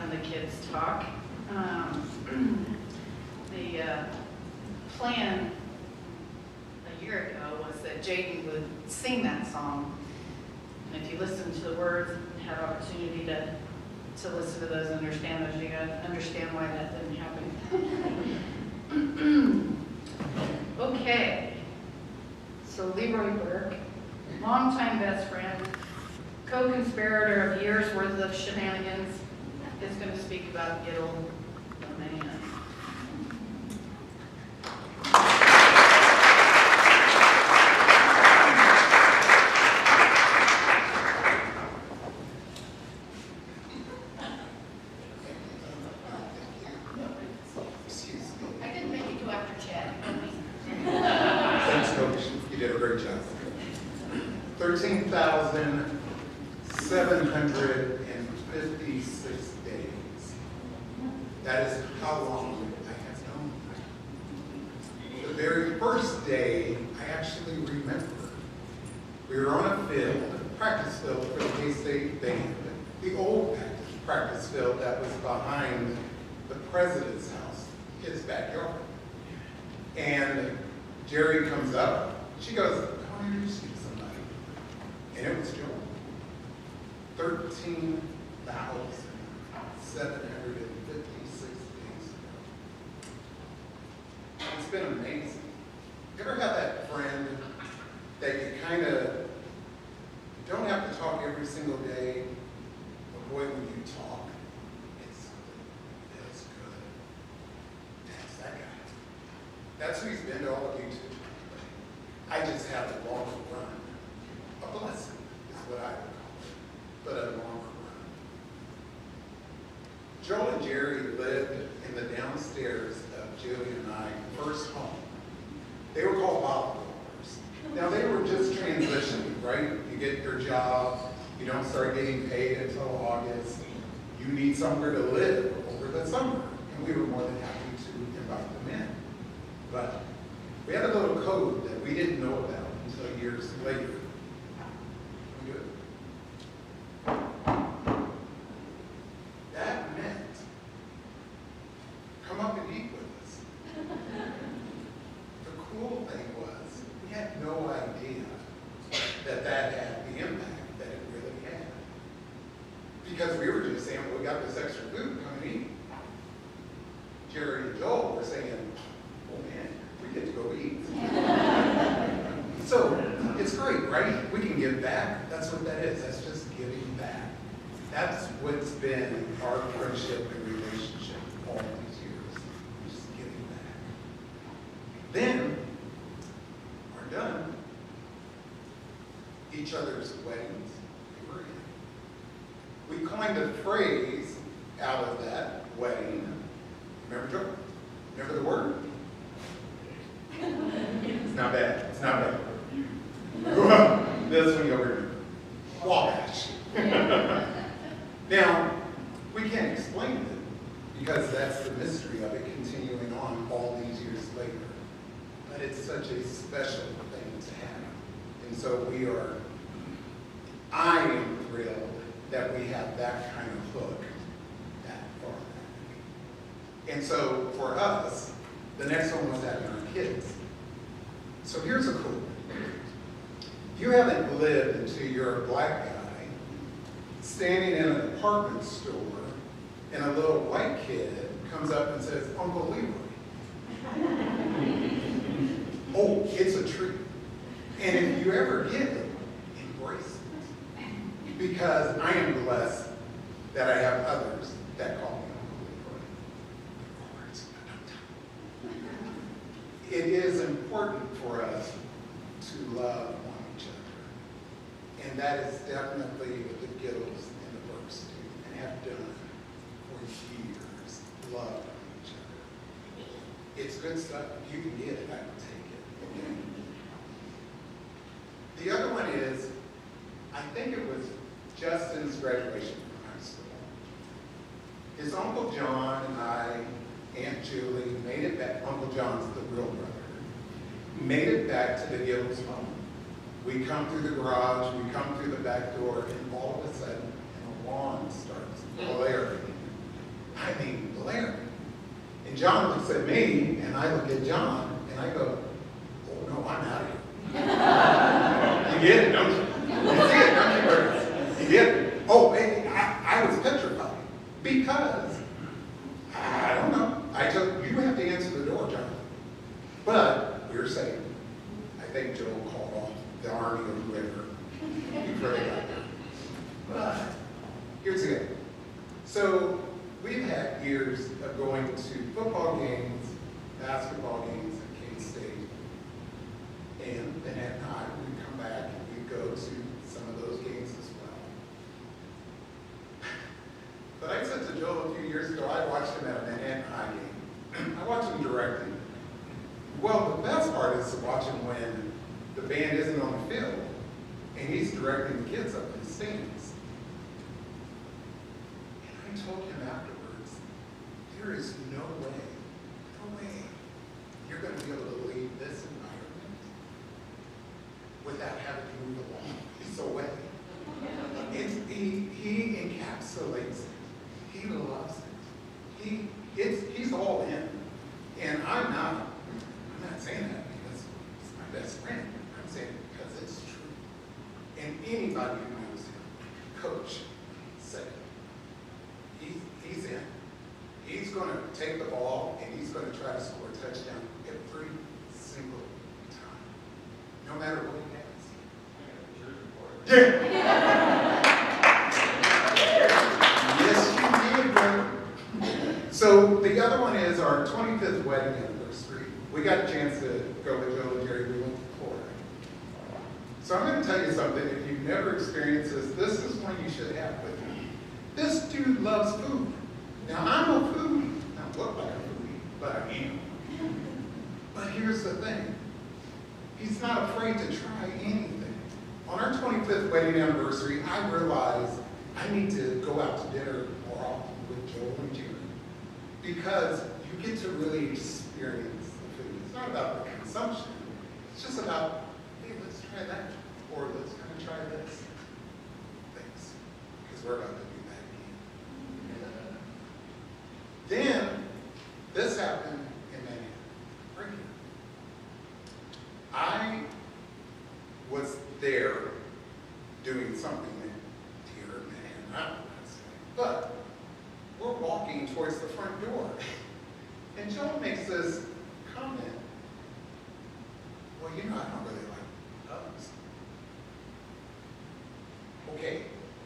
the kids talk. The plan a year ago was that Jaden would sing that song. And if you listen to the words and had opportunity to listen to those and understand those, you gotta understand why that didn't happen. Okay. So Leroy Burke, longtime best friend, co-conspirator of years worth of shenanigans, is going to speak about Gittle Farewell. I didn't make it to after Chad. Thanks, Coach. You did a great job. 13,756 days. That is how long I have known her. The very first day, I actually remember. We were on a field, practice field for the Kansas State band, the old practice field that was behind the president's house, his backyard. And Jerry comes up, she goes, "How are you to see somebody?" And it was Joe. 13,756 days ago. It's been amazing. You ever have that friend that you kind of don't have to talk every single day, but boy, when you talk, it's good. That's that guy. That's who he's been to all of you too. I just have a longer run. A blessing is what I would call it, but a longer run. Joel and Jerry lived in the downstairs of Julie and I's first home. They were called bottle rollers. Now they were just transitioning, right? You get your job, you don't start getting paid until August. You need somewhere to live over the summer, and we were more than happy to invite them in. But we had a little code that we didn't know about until years later. We do it. That meant, come up and eat with us. The cool thing was, we had no idea that that had the impact that it really had. Because we were just saying, well, we got this extra food, come and eat. Jerry and Joel were saying, oh man, we get to go eat. So, it's great, right? We can give back. That's what that is. That's just giving back. That's what's been our friendship and relationship all these years. Just giving back. Then, we're done. Each other's weddings, we were in. We coined a phrase out of that wedding. Remember, Joe? Remember the word? It's not bad. It's not bad. This one over here. Wabash. Now, we can't explain it because that's the mystery of it continuing on all these years later. But it's such a special thing to have. And so I am thrilled that we have that kind of hook that far back. And so for us, the next one was having our kids. So here's a cool one. You haven't lived until you're a black guy standing in an department store and a little white kid comes up and says, "Uncle Leroy." Oh, it's a treat. And if you ever get it, embrace it. Because I am blessed that I have others that call me Uncle Leroy. It is important for us to love one each other. And that is definitely what the Gittles and the Burks do and have done for years. Love each other. It's good stuff. If you can get it, I will take it. Okay? The other one is, I think it was Justin's graduation from high school. His Uncle John and I, Aunt Julie, made it back. Uncle John's the real brother. Made it back to the Gittles' home. We come through the garage, we come through the back door, and all of a sudden, the lawn starts blaring John looks at me, and I look at John, and I go, oh no, I'm out of here. You get it, don't you? You see it, don't you, Curtis? You get it? Oh, hey, I was petrified because, I don't know. I told you have to answer the door, John. But we're safe. I think Joel called off the army or whoever. You've heard about that. But here's the thing. So we've had years of going to football games, basketball games at Kansas State. And then at night, we'd come back and we'd go to some of those games as well. But I said to Joel a few years ago, I watched him at a Manhattan High game. I watched him directly. Well, the best part is to watch him when the band isn't on the field and he's directing the kids up in the stands. And I told him afterwards, there is no way you're going to be able to leave this environment without having to move along. He's so wet. He encapsulates it. He loves it. He's all in. And I'm not saying that because it's my best friend. I'm saying it because it's true. And anybody who knows him, Coach said it. He's in. He's going to take the ball and he's going to try to score a touchdown every single time, no matter what he has. Yeah. Yes, you did, brother. So the other one is our 25th wedding anniversary. We got a chance to go with Joe and Jerry. We went to Florida. So I'm going to tell you something. If you've never experienced this is one you should have with me. This dude loves food. Now, I'm a foodie. I don't look like a foodie, but I am. But here's the thing. He's not afraid to try anything. On our 25th wedding anniversary, I realized I need to go out to dinner more often with Joel and Jerry because you get to really experience the food. It's not about the consumption. It's just about, hey, let's try that, or let's kind of try this. Things. Because we're about to do that again. Then, this happened in Manhattan, right here. I was there doing something here in Manhattan, I don't know what to say. But we're walking towards the front door. And Joel makes this comment. Well, you know, I don't really like hugs. Okay,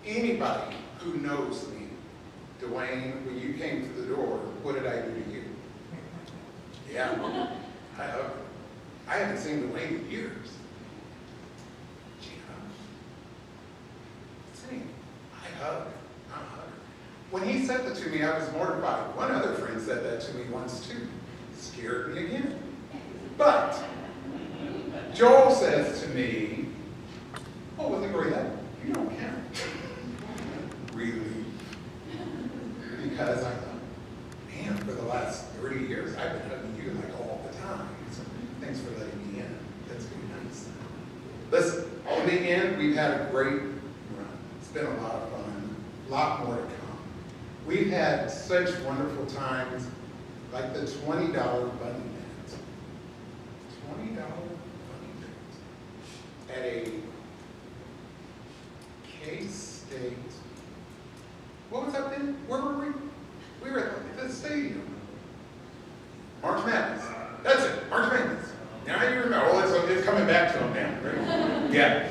anybody who knows me, Dwayne, when you came through the door, what did I do to you? Yeah, I hugged. I haven't seen Dwayne in years. Gina, same. I hug. I'm a hugger. When he said that to me, I was mortified. One other friend said that to me once too. Scared me again. But Joel says to me, oh, well, Gloria, you don't count. Really? Because I thought, man, for the last 30 years, I've been hugging you like all the time. So thanks for letting me in. That's been nice. Listen, in the end, we've had a great run. It's been a lot of fun, a lot more to come. We've had such wonderful times, like the $20 bunny minute. $20 bunny minute at a K-State. What was that then? Where were we? We were at the stadium. March Madness. That's it, March Madness. Now you remember. Oh, it's coming back to them now, right? Yeah.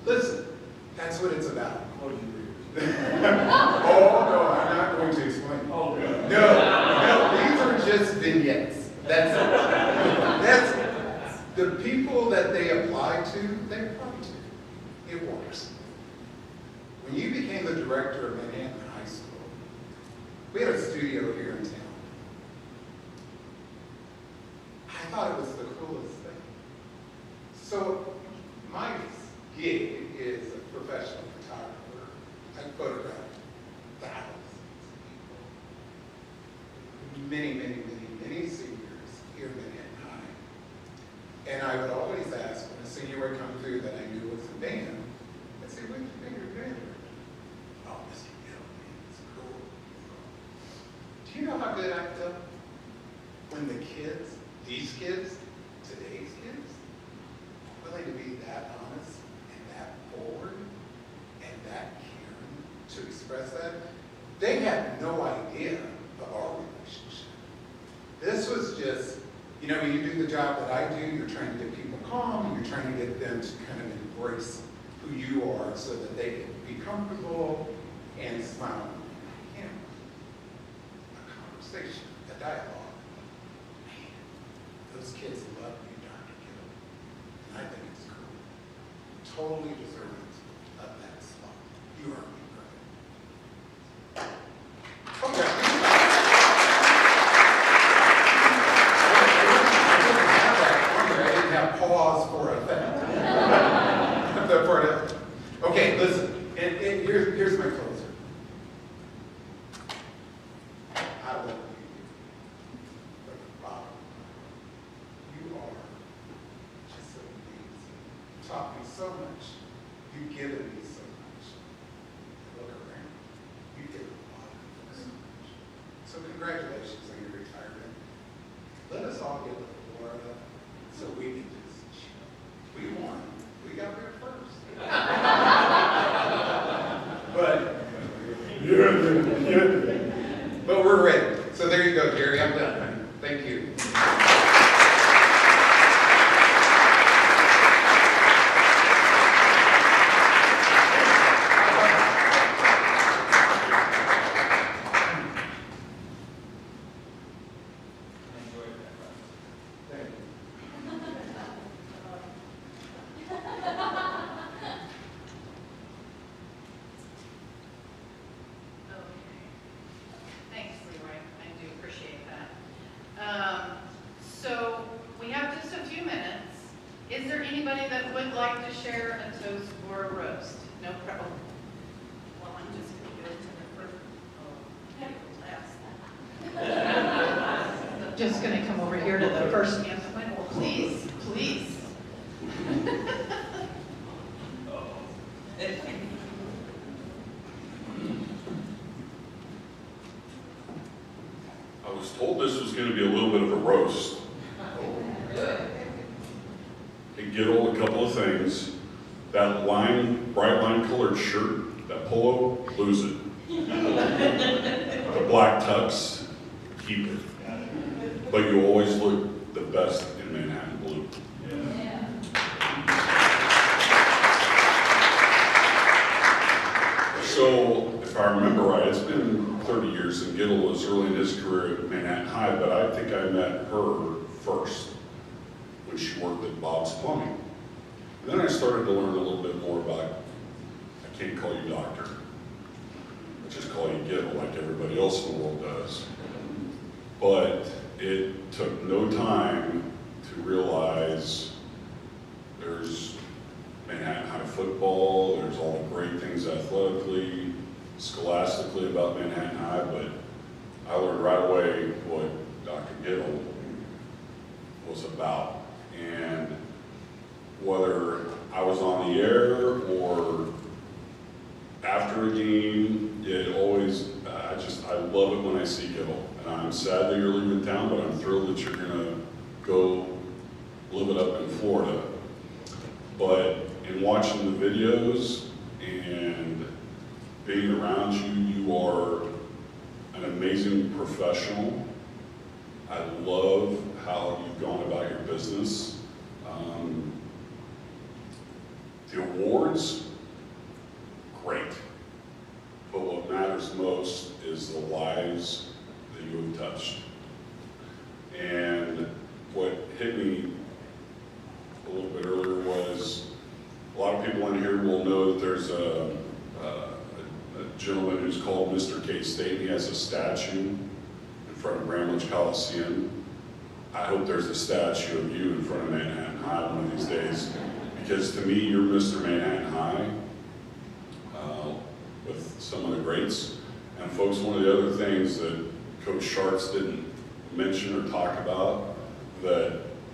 Listen, that's what it's about. Oh, no, I'm not going to explain. Oh, no, these are just vignettes. That's it. That's it. The people that they apply to, they apply to. It works. When you became the director of Manhattan High School, we had a studio here in town. I thought it was the coolest thing. So my gig is a professional photographer. I photograph thousands of people. Many seniors here in Manhattan High. And I would always ask when a senior would come through that I knew was a band, I'd say, where's your band director? oh, Mr. Gittle, man, it's cool. Do you know how good I feel when the kids, these kids, today's kids, are willing to be that honest and that forward and that caring to express that? They had no idea of our relationship. This was just, you know, when you do the job that I do, you're trying to get people calm, you're trying to get them to kind of embrace who you are so that they can be comfortable and smile. You know, a conversation, a dialogue. Man, those kids love you, Dr. Gittle. And I think it's cool. Totally deserving of that spot. You are me, brother. Okay. I didn't have pause for effect. Okay, listen, and here's my closer. I love you from the bottom. You are just so amazing. You taught me so much. You've given me so much. Look around. You've given a lot of us so much. So congratulations on your retirement. Let us all get to Florida so we can just chill. We won. We got there first. But we're ready. So there you go, Jerry. I'm done. Thank you. Thanks, Leroy. I do appreciate that. So we have just a few minutes. Is there anybody that would like to share a toast or a roast? No problem. Well, I'm just going to go to the first. Just going to come over here to the first anthem. Well, please, please. I was told this was going to be a little bit of a roast. Hey, Gittle, a couple of things. That bright line colored shirt, that polo, lose it. The black tux, keep it. But you always look the best in Manhattan blue. So, if I remember right, it's been 30 years, and Gittle was early in his career at Manhattan High, but I think I met her first when she worked at Bob's Plumbing. And then I started to learn a little bit more about, I can't call you doctor, I just call you Gittle like everybody else in the world does. But it took no time to realize there's Manhattan High football, there's all the great things athletically, scholastically about Manhattan High, but I learned right away what Dr. Gittle was about. And whether I was on the air or after a game, it always, I love it when I see Gittle. And I'm sad that you're leaving town, but I'm thrilled that you're gonna go live it up in Florida. But in watching the videos and being around you, you are an amazing professional. I love how you've gone about your business. The awards, great. But what matters most is the lives that you have touched. And what hit me a little bit earlier was, a lot of people in here will know that there's a gentleman who's called Mr. K-State. He has a statue in front of Bramlage Coliseum. I hope there's a statue of you in front of Manhattan High one of these days, because to me, you're Mr. Manhattan High with some of the greats. And folks, one of the other things that Coach Sharts didn't mention or talk about,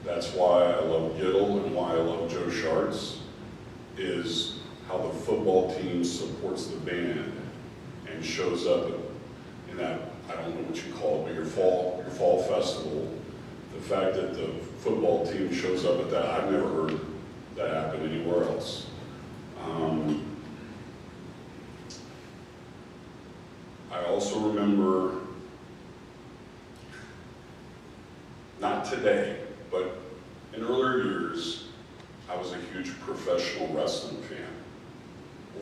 that's why I love Gittle and why I love Joe Sharts, is how the football team supports the band. and shows up in that, I don't know what you call it, but your fall festival. The fact that the football team shows up at that, I've never heard that happen anywhere else. I also remember, not today, but in earlier years, I was a huge professional wrestling fan.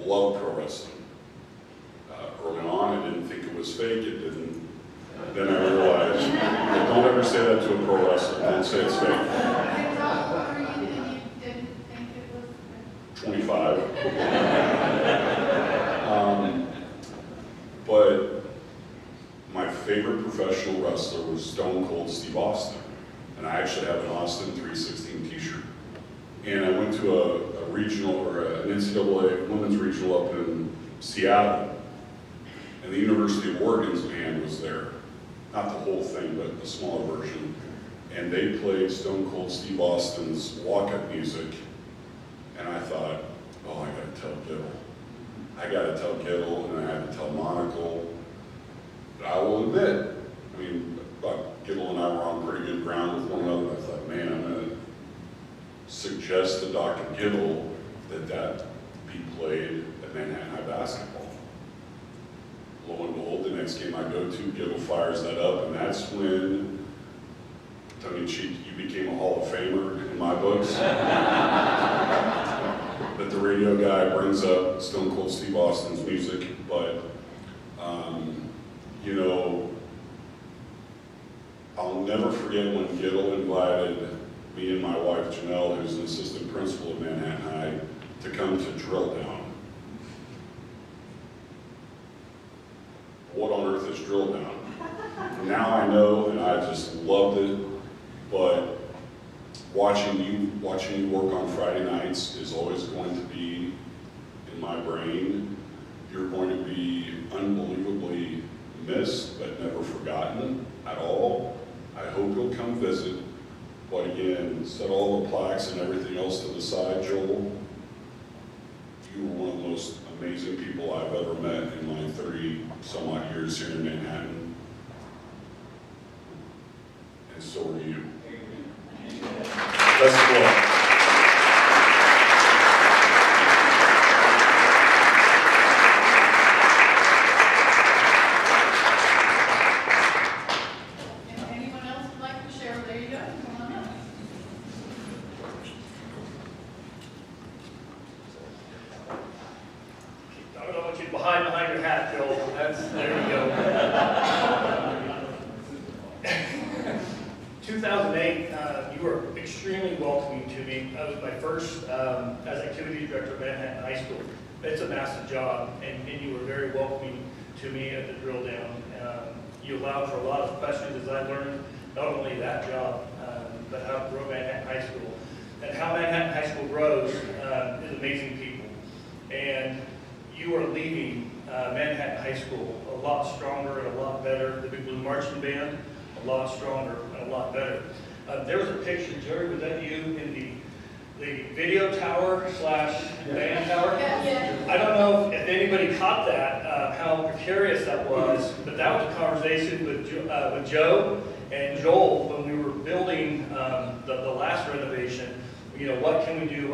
Loved pro wrestling. Early on, I didn't think it was fake. It didn't. Then I realized, don't ever say that to a pro wrestler. Don't say it's fake. How old were you and you didn't think it was? 25. But my favorite professional wrestler was Stone Cold Steve Austin. And I actually have an Austin 316 t-shirt. And I went to a regional, or an NCAA women's regional up in Seattle. And the University of Oregon's band was there. Not the whole thing, but the smaller version. And they played Stone Cold Steve Austin's walk-up music. And I thought, oh, I gotta tell Gittle. I gotta tell Gittle, and I had to tell Monocle. But I will admit, I mean, Gittle and I were on pretty good ground with one another. I thought, man, I'm gonna suggest to Dr. Gittle that be played at Manhattan High basketball. Lo and behold, the next game I go to, Gittle fires that up, and that's when, tongue in cheek, you became a Hall of Famer in my books. That the radio guy brings up Stone Cold Steve Austin's music, but, you know, I'll never forget when Gittle invited me and my wife, Janelle, who's an assistant principal at Manhattan High, to come to Drill Down. What on earth is Drill Down? Now I know, and I just loved it, but watching you work on Friday nights is always going to be in my brain. You're going to be unbelievably missed, but never forgotten at all. I hope you'll come visit, but again, set all the plaques and everything else to the side, Joel. You were one of the most amazing people I've ever met in my 30-some-odd years here in Manhattan. And so are you. Best of luck. Anyone else would like to share? There you go. Come on up. I don't want you to hide behind your hat, Bill. There you go. 2008, you were extremely welcoming to me. That was my first as activity director of Manhattan High School. It's a massive job, and you were very welcoming to me at the drill down. You allowed for a lot of questions as I learned not only that job, but how to grow Manhattan High School. And how Manhattan High School grows is amazing people. And you are leaving Manhattan High School a lot stronger and a lot better. The Big Blue Marching Band, a lot stronger and a lot better. There was a picture, Jerry, was that you in the video tower / band tower? Yeah. I don't know if anybody caught that, how precarious that was, but that was a conversation with Joe and Joel when we were building the last renovation. You know, what can we do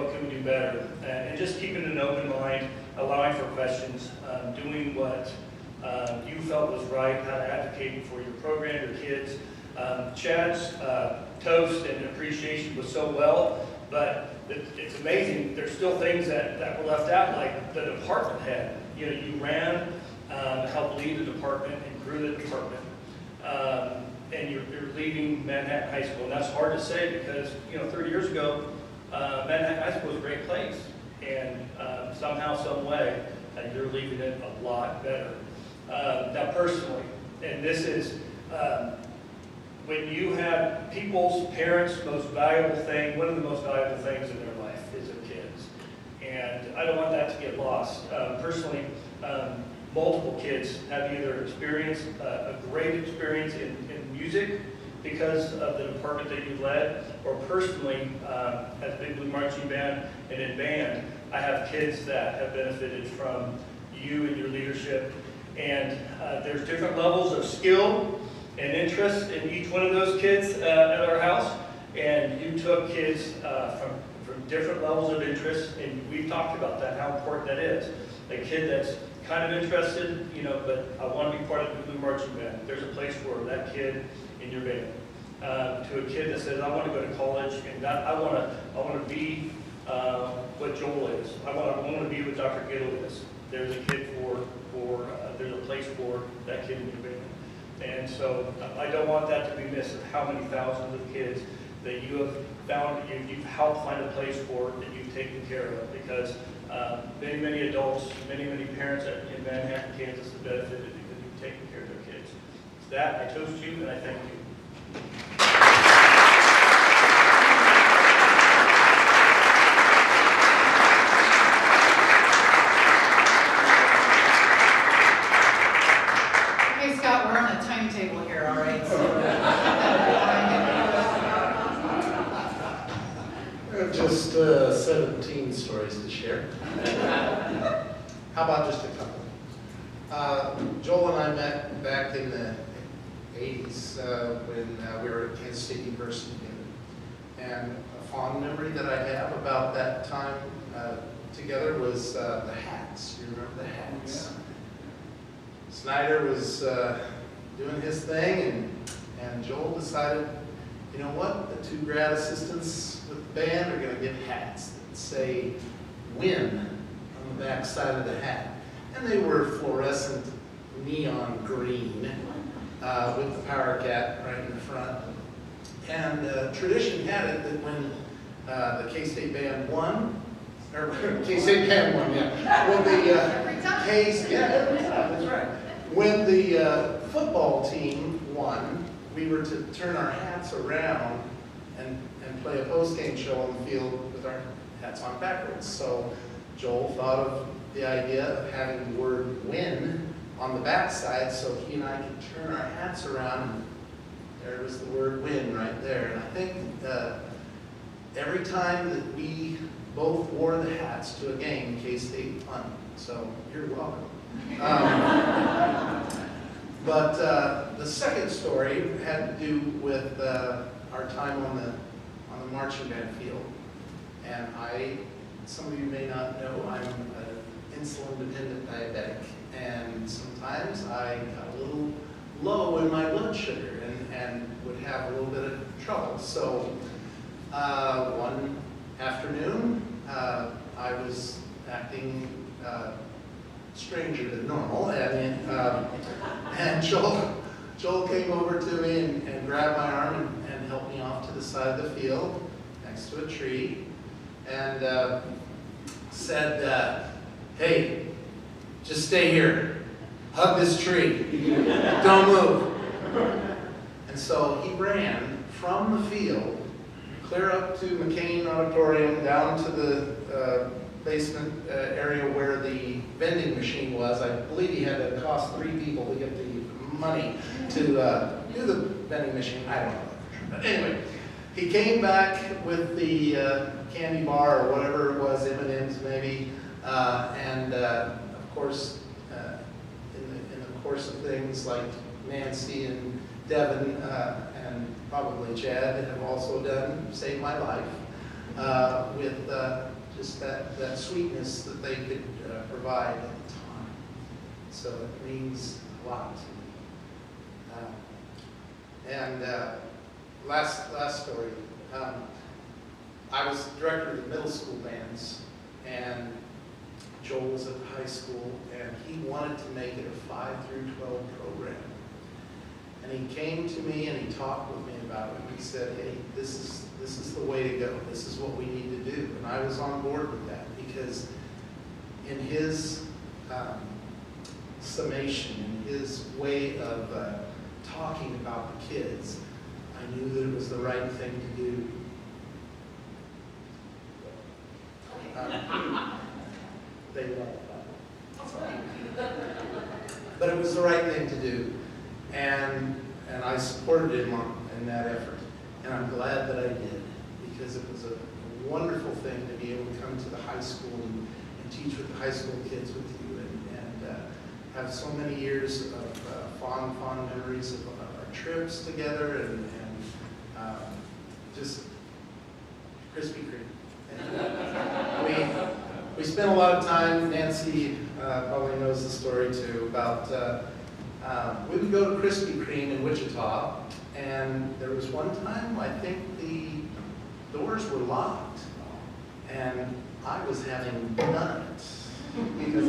better? And just keeping an open mind, allowing for questions, doing what you felt was right, how to advocate for your program, your kids. Chad's toast and appreciation was so well, but it's amazing. There's still things that were left out, like the department head. You know, you ran, helped lead the department and grew the department. And you're leaving Manhattan High School. And that's hard to say because, 30 years ago, Manhattan High School was a great place. And somehow, some way, you're leaving it a lot better. Now, personally, and this is, when you have people's parents' most valuable thing, one of the most valuable things in their life is their kids. And I don't want that to get lost. Personally, multiple kids have either experienced a great experience in music because of the department that you led, or personally, as Big Blue Marching Band and in band, I have kids that have benefited from you and your leadership And there's different levels of skill and interest in each one of those kids at our house. And you took kids from different levels of interest, and we've talked about that, how important that is. A kid that's kind of interested, you know, but I want to be part of the Blue Marching Band. There's a place for that kid in your band. To a kid that says, I want to go to college, and I want to be what Joel is. I want to be what Dr. Gittle is. There's a kid there's a place for that kid in your band. And so I don't want that to be missed, of how many thousands of kids that you have found, you've helped find a place for, that you've taken care of, because many, many adults, many, many parents in Manhattan, Kansas have benefited because you've taken care of their kids. With that, I toast you and I thank you. Okay, Scott, we're on a timetable here, all right? I have just 17 stories to share. How about just a couple? Joel and I met back in the 80s when we were at Kansas State University. And a fond memory that I have about that time together was the hats. You remember the hats? Snyder was doing his thing, and Joel decided, you know what, the two grad assistants with the band are going to get hats that say "Win" on the back side of the hat. And they were fluorescent neon green with the Power Cat right in the front. And tradition had it that when the K-State band won, or K-State band won, yeah. When the that's right. When the football team won, we were to turn our hats around and play a post-game show on the field with our hats on backwards. So Joel thought of the idea of having the word "win" on the backside, so he and I could turn our hats around, and there was the word "win" right there. And I think every time that we both wore the hats to a game, K-State won. So you're welcome. But the second story had to do with our time on the marching band field. And some of you may not know, I'm an insulin-dependent diabetic, and sometimes I got a little low in my blood sugar and would have a little bit of trouble. So one afternoon, I was acting stranger than normal, and Joel came over to me and grabbed my arm and helped me off to the side of the field next to a tree, and said, "Hey, just stay here. Hug this tree. Don't move." And so he ran from the field, clear up to McCain Auditorium, down to the basement area where the vending machine was. I believe he had to cost 3 people to get the money to do the vending machine. I don't know. But anyway, he came back with the candy bar or whatever it was, M&Ms maybe, and of course, in the course of things, like Nancy and Devin and probably Chad have also done, saved my life with just that sweetness that they could provide at the time. So it means a lot to me. And last story. I was director of the middle school bands, and Joel was at the high school, and he wanted to make it a 5 through 12 program. And he came to me and he talked with me about it. He said, "Hey, this is the way to go. This is what we need to do." And I was on board with that, because in his summation, in his way of talking about the kids, I knew that it was the right thing to do. They love that. But it was the right thing to do. And I supported him in that effort. And I'm glad that I did, because it was a wonderful thing to be able to come to the high school and teach with the high school kids with you, and have so many years of fond memories of our trips together and just Krispy Kreme. We spent a lot of time, Nancy probably knows the story too, about we would go to Krispy Kreme in Wichita, and there was one time I think the doors were locked, and I was having none of it. Because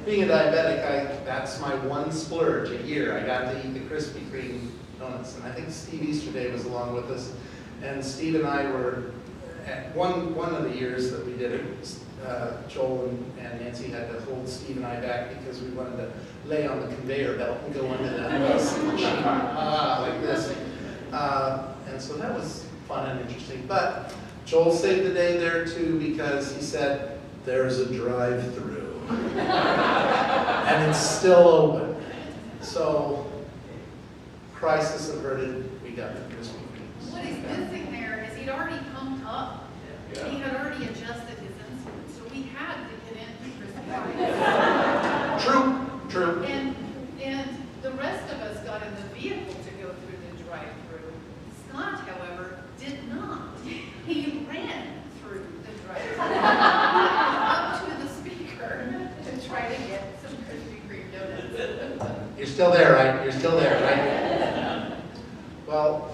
being a diabetic, that's my one splurge a year. I got to eat the Krispy Kreme donuts, and I think Steve Easterday was along with us. And Steve and I were, at one of the years that we did it, Joel and Nancy had to hold Steve and I back because we wanted to lay on the conveyor belt and go into the machine, like this. And so that was fun and interesting. But Joel saved the day there too because he said, there's a drive-through. And it's still open. So, crisis averted, we got the Krispy Kremes. What he's missing there is he'd already pumped up. Yeah. He had already adjusted his insulin, so we had to get into Krispy Kreme. True. And the rest of us got in the vehicle to go through the drive-through. Scott, however, did not. He ran through the drive-through up to the speaker to try to get some Krispy Kreme donuts. You're still there, right? You're still there, right? Well,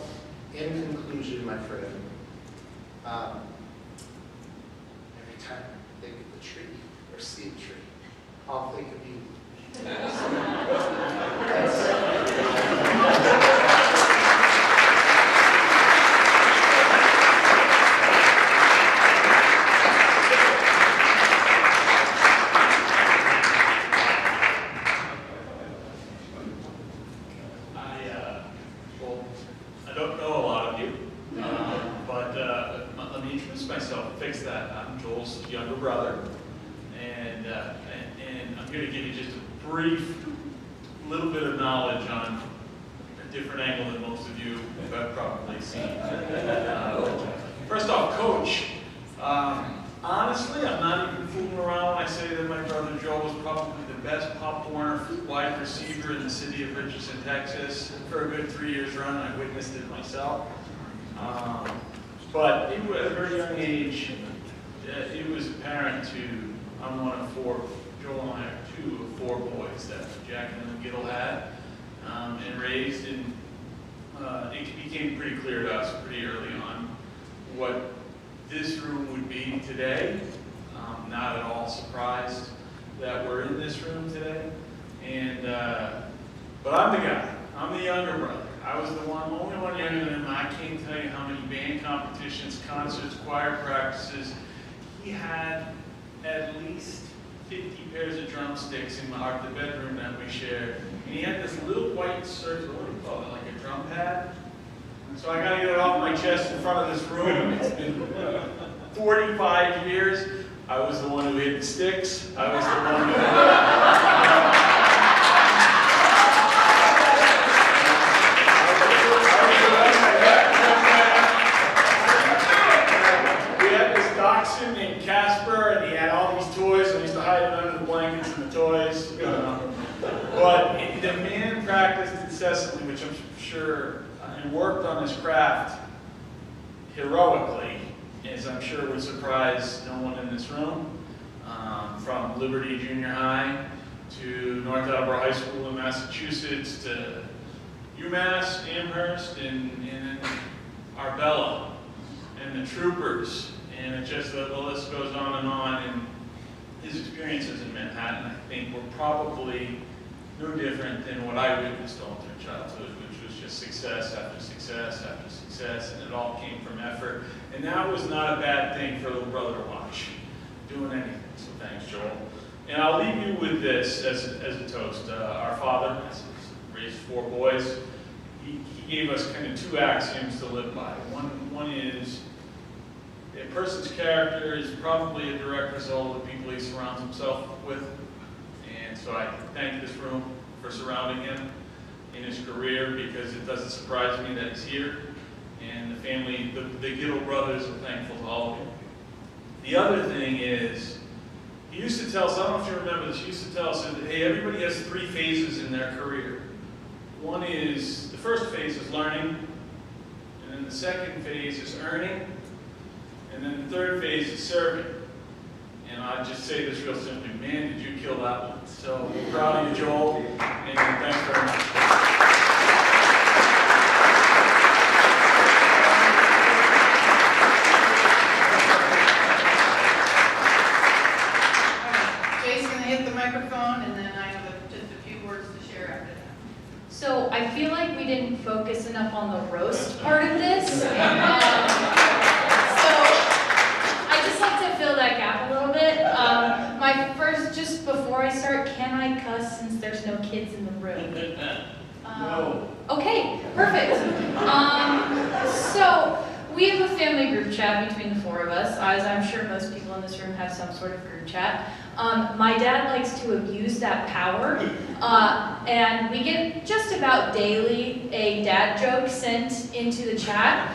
in conclusion, my friend, every time I think of the tree or see a tree, I'll think of you. I don't know a lot of you, but let me introduce myself, fix that. I'm Joel's younger brother, and I'm here to give you just a brief little bit of knowledge on a different angle than most of you have probably seen. First off, Coach. Honestly, I'm not even fooling around when I say that my brother Joe was probably the best Pop Warner wide receiver in the city of Richardson, Texas. For a good 3 years run, I witnessed it myself. But at a very young age, it was apparent I'm one of four, Joel and I are two of four boys that Jack and Gittle had and raised. And it became pretty clear to us pretty early on what this room would be today. Not at all surprised that we're in this room today. But I'm the guy. I'm the younger brother. I was the only one younger than him. I can't tell you how many band competitions, concerts, choir practices. He had at least 50 pairs of drumsticks in the bedroom that we shared. And he had this little white circle, what do you call it, like a drum pad? So I got to get it off my chest in front of this room. It's been 45 years. I was the one who hit the sticks. I was the one who... We had this dachshund named Casper, and he had all these toys, and I used to hide it under the blankets and the toys. But the man practiced incessantly, which I'm sure... and worked on his craft heroically, as I'm sure would surprise no one in this room, from Liberty Junior High to North Attleboro High School in Massachusetts to UMass, Amherst, and Arbella, and the Troopers, and it just, the list goes on, and his experiences in Manhattan, I think, were probably no different than what I witnessed all through childhood, which was just success after success after success, and it all came from effort. And that was not a bad thing for a little brother to watch, doing anything. So thanks, Joel. And I'll leave you with this as a toast. Our father raised four boys. He gave us kind of two axioms to live by. One is, a person's character is probably a direct result of the people he surrounds himself with. And so I thank this room for surrounding him in his career, because it doesn't surprise me that he's here. And the family, the Gittle brothers, are thankful to all of you. The other thing is, He used to tell us, I don't know if you remember this, he used to tell us that, hey, everybody has 3 phases in their career. One is, the first phase is learning, and then the second phase is earning, and then the third phase is serving. And I'd just say this real simply, man, did you kill that one. So, we're proud of you, Joel, and thanks very much. Hit the microphone, and then I have just a few words to share after that. So I feel like we didn't focus enough on the roast part of this. So I just like to fill that gap a little bit. My first, just before I start, can I cuss since there's no kids in the room? No. Okay, perfect. So we have a family group chat between the 4 of us, as I'm sure most people in this room have some sort of group chat. My dad likes to abuse that power, and we get just about daily a dad joke sent into the chat.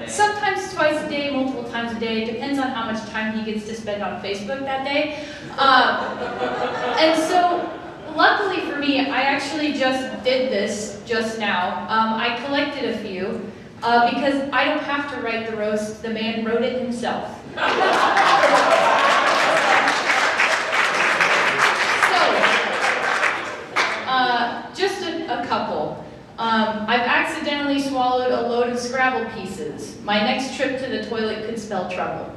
Sometimes twice a day, multiple times a day, depends on how much time he gets to spend on Facebook that day. And so, luckily for me, I actually just did this just now. I collected a few, because I don't have to write the roast, the man wrote it himself. Just a couple. I've accidentally swallowed a load of Scrabble pieces. My next trip to the toilet could spell trouble.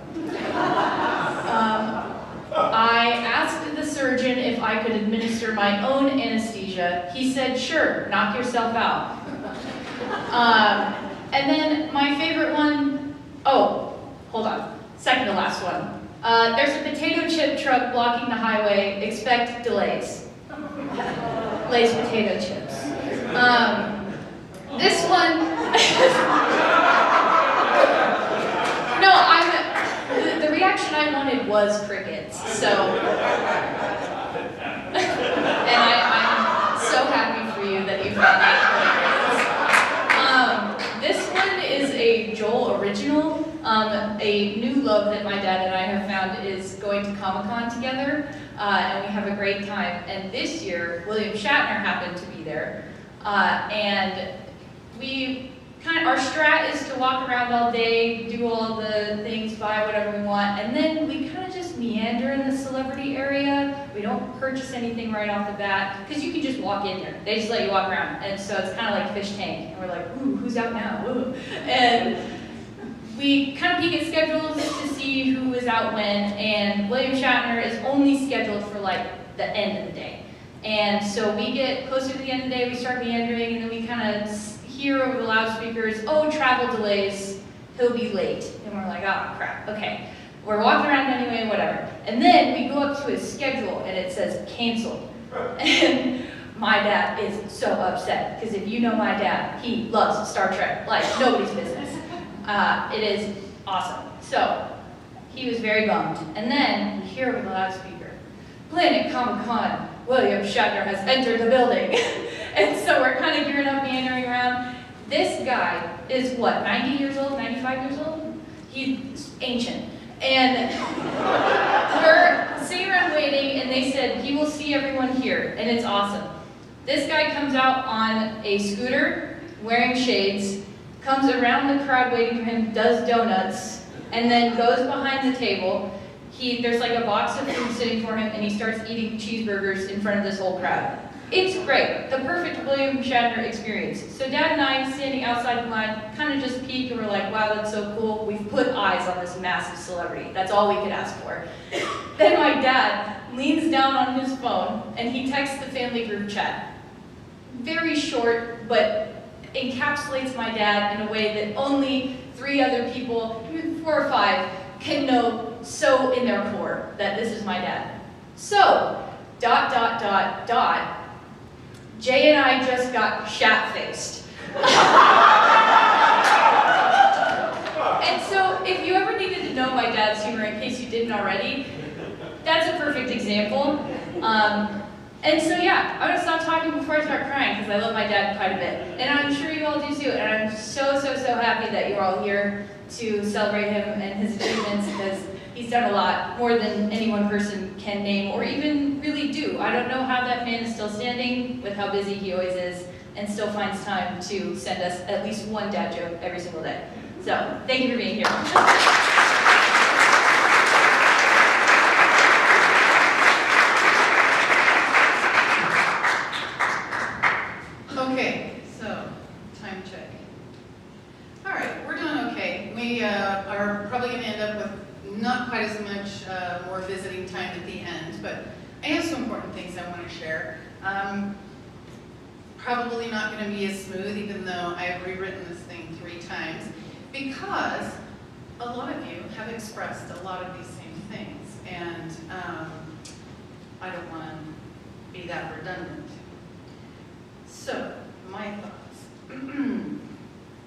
I asked the surgeon if I could administer my own anesthesia. He said, sure, knock yourself out. And then my favorite one, oh, hold on, second to last one. There's a potato chip truck blocking the highway, expect delays. Lay's potato chips. This one, no, the reaction I wanted was crickets, so, and I'm so happy for you that you found that crickets. This one is a Joel original. A new love that my dad and I have found is going to Comic-Con together, and we have a great time. And this year, William Shatner happened to be there, and we our strat is to walk around all day, do all the things, buy whatever we want, and then we kind of just meander in the celebrity area. We don't purchase anything right off the bat, because you can just walk in there. They just let you walk around, and so it's kind of like Fish Tank, and we're like, ooh, who's out now? Ooh. And we kind of peek at schedules to see who is out when, and William Shatner is only scheduled for like the end of the day. And so we get closer to the end of the day, we start meandering, and then we kind of hear over the loudspeakers, oh, travel delays, he'll be late. And we're like, oh, crap, okay. We're walking around anyway, whatever. And then we go up to his schedule, and it says canceled. And my dad is so upset, because if you know my dad, he loves Star Trek like nobody's business. It is awesome. So, he was very bummed. And then, we hear over the loudspeaker, Planet Comic-Con, William Shatner has entered the building. And so we're kind of gearing up, meandering around. This guy is what, 90 years old, 95 years old? He's ancient. And we're sitting around waiting, and they said, he will see everyone here, and it's awesome. This guy comes out on a scooter, wearing shades, comes around the crowd waiting for him, does donuts, and then goes behind the table. There's like a box of food sitting for him, and he starts eating cheeseburgers in front of this whole crowd. It's great, the perfect William Shatner experience. So Dad and I, standing outside the line, kind of just peek, and we're like, wow, that's so cool. We've put eyes on this massive celebrity. That's all we could ask for. Then my dad leans down on his phone, and he texts the family group chat. Very short, but encapsulates my dad in a way that only 3 other people, 4 or 5, can know so in their core that this is my dad. So, ... Jay and I just got shat-faced. And so, if you ever needed to know my dad's humor, in case you didn't already, that's a perfect example. And so yeah, I'm gonna stop talking before I start crying, because I love my dad quite a bit. And I'm sure you all do too, and I'm so happy that you're all here to celebrate him and his achievements, because He's done a lot, more than any one person can name or even really do. I don't know how that man is still standing with how busy he always is and still finds time to send us at least one dad joke every single day. So, thank you for being here. Okay, so, time check. All right, we're doing okay. We are probably going to end up with not quite as much more visiting time at the end, but I have some important things I want to share. Probably not going to be as smooth, even though I have rewritten this thing 3 times, because a lot of you have expressed a lot of these same things, and I don't want to be that redundant. So, my thoughts.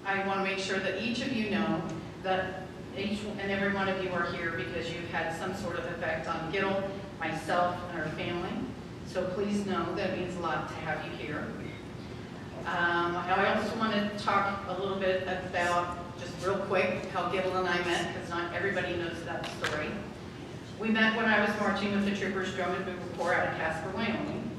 I want to make sure that each of you know that each and every one of you are here because you've had some sort of effect on Gittle, myself, and our family. So please know that it means a lot to have you here. I also want to talk a little bit about, just real quick, how Gittle and I met, because not everybody knows that story. We met when I was marching with the Troopers Drum and Bugle Corps out of Casper, Wyoming.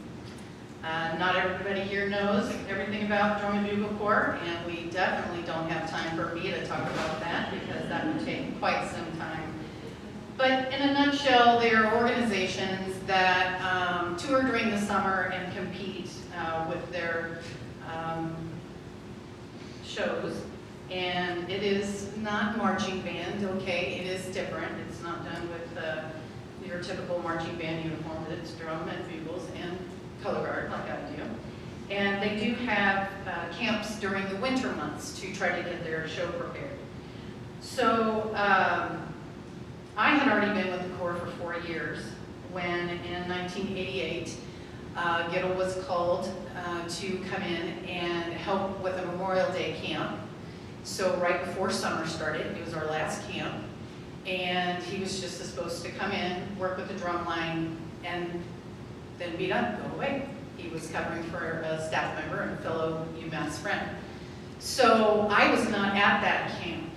Not everybody here knows everything about Drum and Bugle Corps, and we definitely don't have time for me to talk about that because that would take quite some time. But in a nutshell, they are organizations that tour during the summer and compete with their shows. And it is not marching band, okay? It is different. It's not done with your typical marching band uniform. It's drum and bugles and color guard like I do. And they do have camps during the winter months to try to get their show prepared. So I had already been with the Corps for 4 years when in 1988 Gittle was called to come in and help with a Memorial Day camp. So right before summer started, it was our last camp, and he was just supposed to come in, work with the drum line, and then be done, go away. He was covering for a staff member and fellow UMass friend. So I was not at that camp.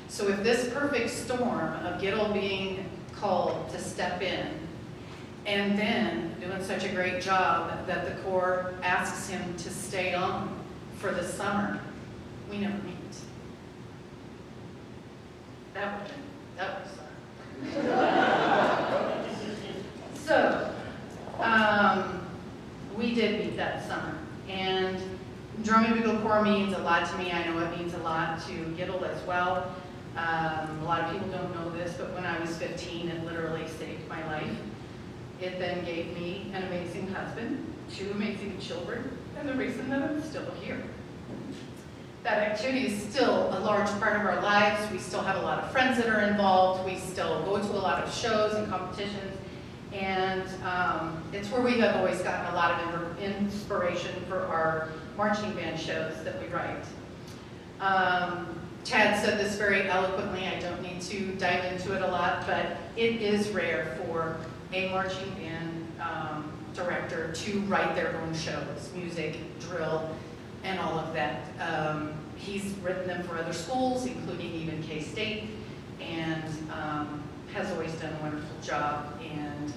So if this perfect storm of Gittle being called to step in and then doing such a great job that the Corps asks him to stay on for the summer, we never meet. That was fun. So, we did meet that summer, and Drum and Bugle Corps means a lot to me. I know it means a lot to Gittle as well. A lot of people don't know this, but when I was 15, it literally saved my life. It then gave me an amazing husband, 2 amazing children, and the reason that I'm still here. That activity is still a large part of our lives. We still have a lot of friends that are involved. We still go to a lot of shows and competitions. And it's where we have always gotten a lot of inspiration for our marching band shows that we write. Tad said this very eloquently. I don't need to dive into it a lot, but it is rare for a marching band director to write their own shows, music, drill, and all of that. He's written them for other schools, including even K-State, and has always done a wonderful job. And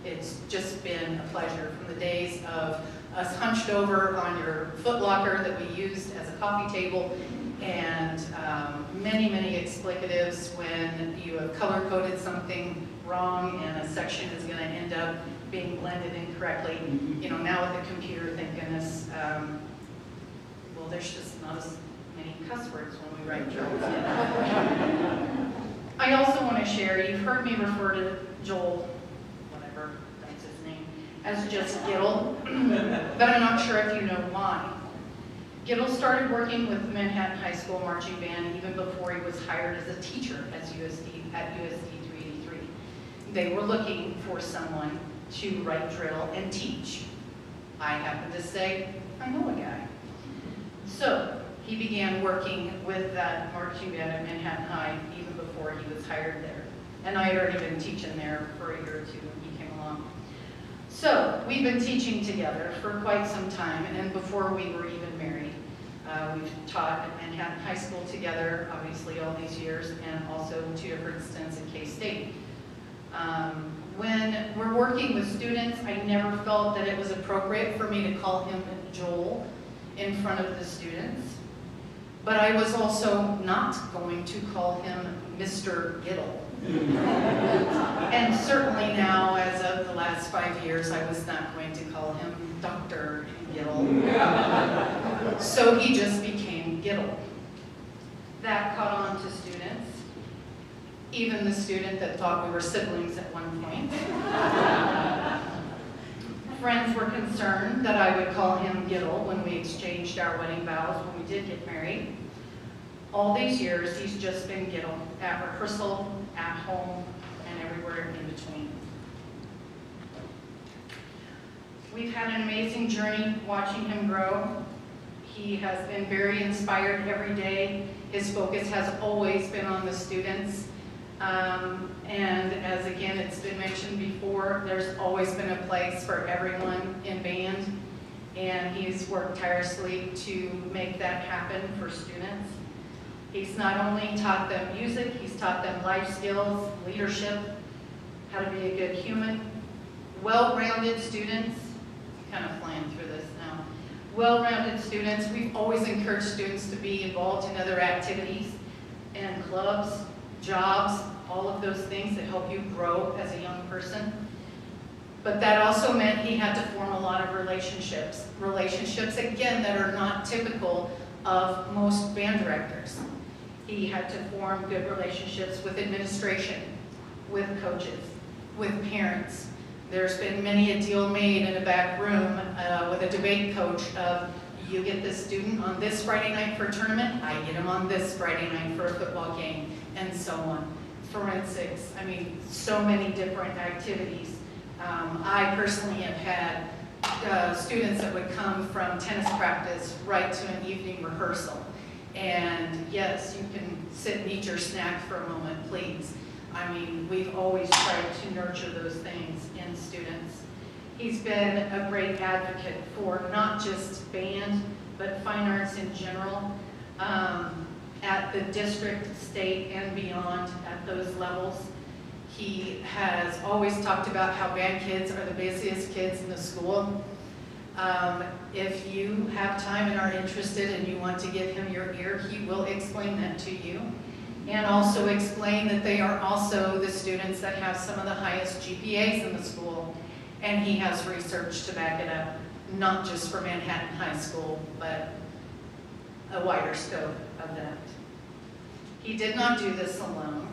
it's just been a pleasure from the days of us hunched over on your footlocker that we used as a coffee table, and many, many explicatives when you have color-coded something wrong and a section is going to end up being blended incorrectly. You know, now with the computer, thank goodness, well, there's just not as many cuss words when we write journals. I also want to share, you've heard me refer to Joel, whatever, that's his name, as just Gittle, but I'm not sure if you know why. Gittle started working with the Manhattan High School Marching Band even before he was hired as a teacher at USD 383. They were looking for someone to write drill and teach. I happen to say, I know a guy. So he began working with that marching band at Manhattan High even before he was hired there. And I had already been teaching there for a year or 2 when he came along. So we've been teaching together for quite some time, and before we were even married. We've taught at Manhattan High School together, obviously all these years, and also 2 different stints at K-State. When we're working with students, I never felt that it was appropriate for me to call him Joel in front of the students. But I was also not going to call him Mr. Gittle. And certainly now, as of the last 5 years, I was not going to call him Dr. Gittle. So he just became Gittle. That caught on to students, even the student that thought we were siblings at one point. Friends were concerned that I would call him Gittle when we exchanged our wedding vows when we did get married. All these years, he's just been Gittle, at rehearsal, at home, and everywhere in between. We've had an amazing journey watching him grow. He has been very inspired every day. His focus has always been on the students. And as again, it's been mentioned before, there's always been a place for everyone in band. And he's worked tirelessly to make that happen for students. He's not only taught them music, he's taught them life skills, leadership, how to be a good human, well-rounded students. Kind of flying through this now. Well-rounded students. We've always encouraged students to be involved in other activities and clubs, jobs, all of those things that help you grow as a young person. But that also meant he had to form a lot of relationships. Relationships, again, that are not typical of most band directors. He had to form good relationships with administration, with coaches, with parents. There's been many a deal made in a back room with a debate coach of, you get this student on this Friday night for a tournament, I get him on this Friday night for a football game, and so on. Forensics, I mean, so many different activities. I personally have had students that would come from tennis practice right to an evening rehearsal. And yes, you can sit and eat your snack for a moment, please. I mean, we've always tried to nurture those things in students. He's been a great advocate for not just band, but fine arts in general, at the district, state, and beyond at those levels. He has always talked about how band kids are the busiest kids in the school. If you have time and are interested and you want to give him your ear, he will explain that to you. And also explain that they are also the students that have some of the highest GPAs in the school. And he has research to back it up, not just for Manhattan High School, but a wider scope of that. He did not do this alone.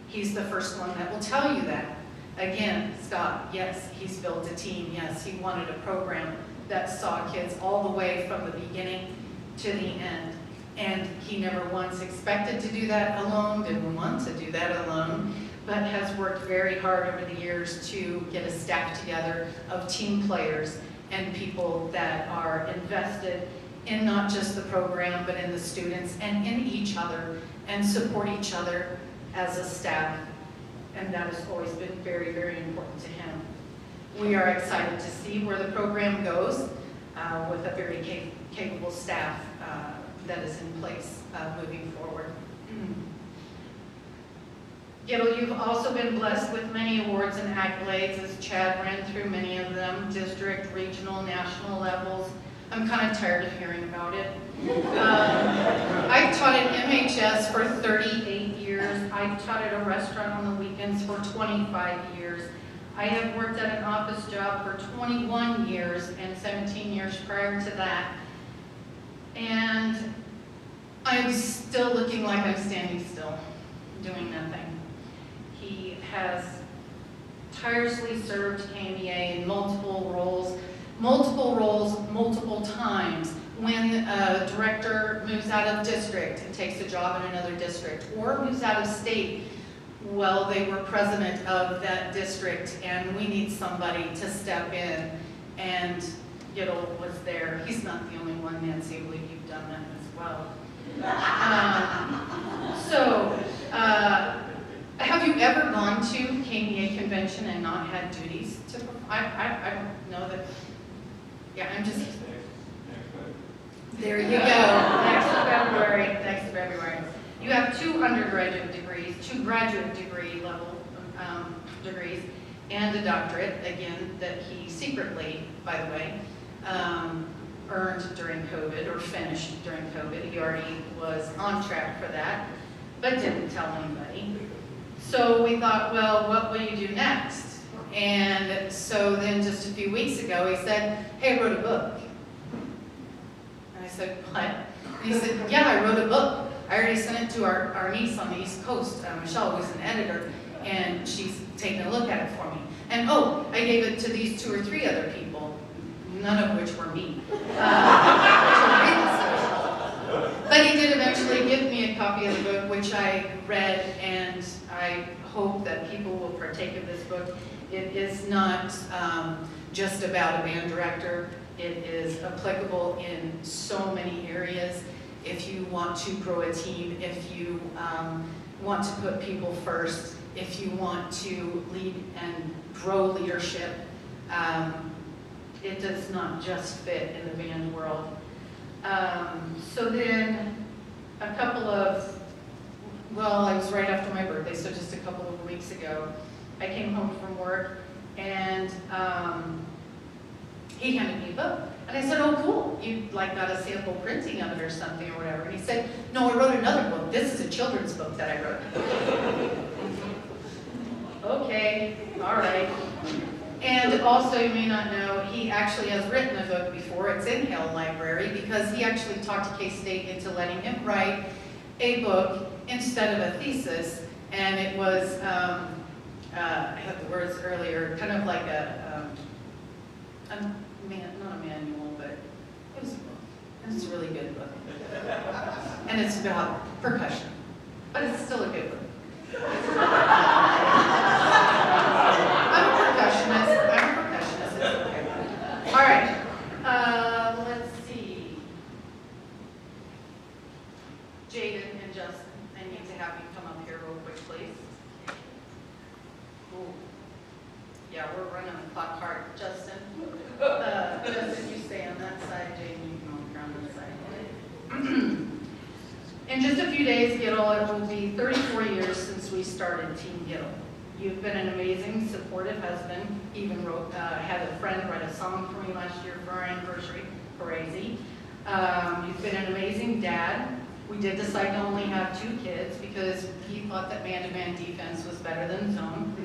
He's the first one that will tell you that. Again, Scott, yes, he's built a team. Yes, he wanted a program that saw kids all the way from the beginning to the end. And he never once expected to do that alone, didn't want to do that alone, but has worked very hard over the years to get a staff together of team players and people that are invested in not just the program, but in the students and in each other and support each other as a staff. And that has always been very, very important to him. We are excited to see where the program goes with a very capable staff that is in place moving forward. Gittle, you've also been blessed with many awards and accolades, as Chad ran through many of them, district, regional, national levels. I'm kind of tired of hearing about it. I've taught at MHS for 38 years. I've taught at a restaurant on the weekends for 25 years. I have worked at an office job for 21 years and 17 years prior to that. And I'm still looking like I'm standing still, doing nothing. He has tirelessly served KMEA in multiple roles, multiple times. When a director moves out of district and takes a job in another district, or moves out of state, well, they were president of that district, and we need somebody to step in, and Gittle was there. He's not the only one, Nancy, I believe you've done that as well. Have you ever gone to KMEA convention and not had duties to perform? I don't know that, yeah, I'm just, There you go, next February. You have 2 undergraduate degrees, 2 graduate degree level degrees, and a doctorate, again, that he secretly, by the way, earned during COVID, or finished during COVID. He already was on track for that, but didn't tell anybody. So we thought, well, what will you do next? And so then just a few weeks ago, he said, hey, I wrote a book. And I said, what? And he said, yeah, I wrote a book. I already sent it to our niece on the East Coast, Michelle, who's an editor, and she's taken a look at it for me. And oh, I gave it to these 2 or 3 other people, none of which were me. But he did eventually give me a copy of the book, which I read, and I hope that people will partake of this book. It is not just about a band director. It is applicable in so many areas. If you want to grow a team, if you want to put people first, if you want to lead and grow leadership, it does not just fit in the band world. So then a couple of, well, I was right after my birthday, so just a couple of weeks ago, I came home from work and he handed me a book. And I said, oh, cool, you like got a sample printing of it or something or whatever. And he said, no, I wrote another book. This is a children's book that I wrote. Okay, all right. And also, you may not know, he actually has written a book before. It's in Hale Library because he actually talked K-State into letting him write a book instead of a thesis. And it was, I had the words earlier, kind of like not a manual, but it was a book. And it's a really good book. And it's about percussion, but it's still a good book. I'm a percussionist, it's okay. All right, let's see. Jaden and Justin, I need to have you come up here real quick, please. Ooh. Yeah, we're running the clock hard. Justin, Justin, you stay on that side. Jaden, you can walk around this side. In just a few days, Gittle, it will be 34 years since we started Team Gittle. You've been an amazing, supportive husband. Even had a friend write a song for me last year for our anniversary, crazy. You've been an amazing dad. We did decide to only have 2 kids because he thought that man-to-man defense was better than zone.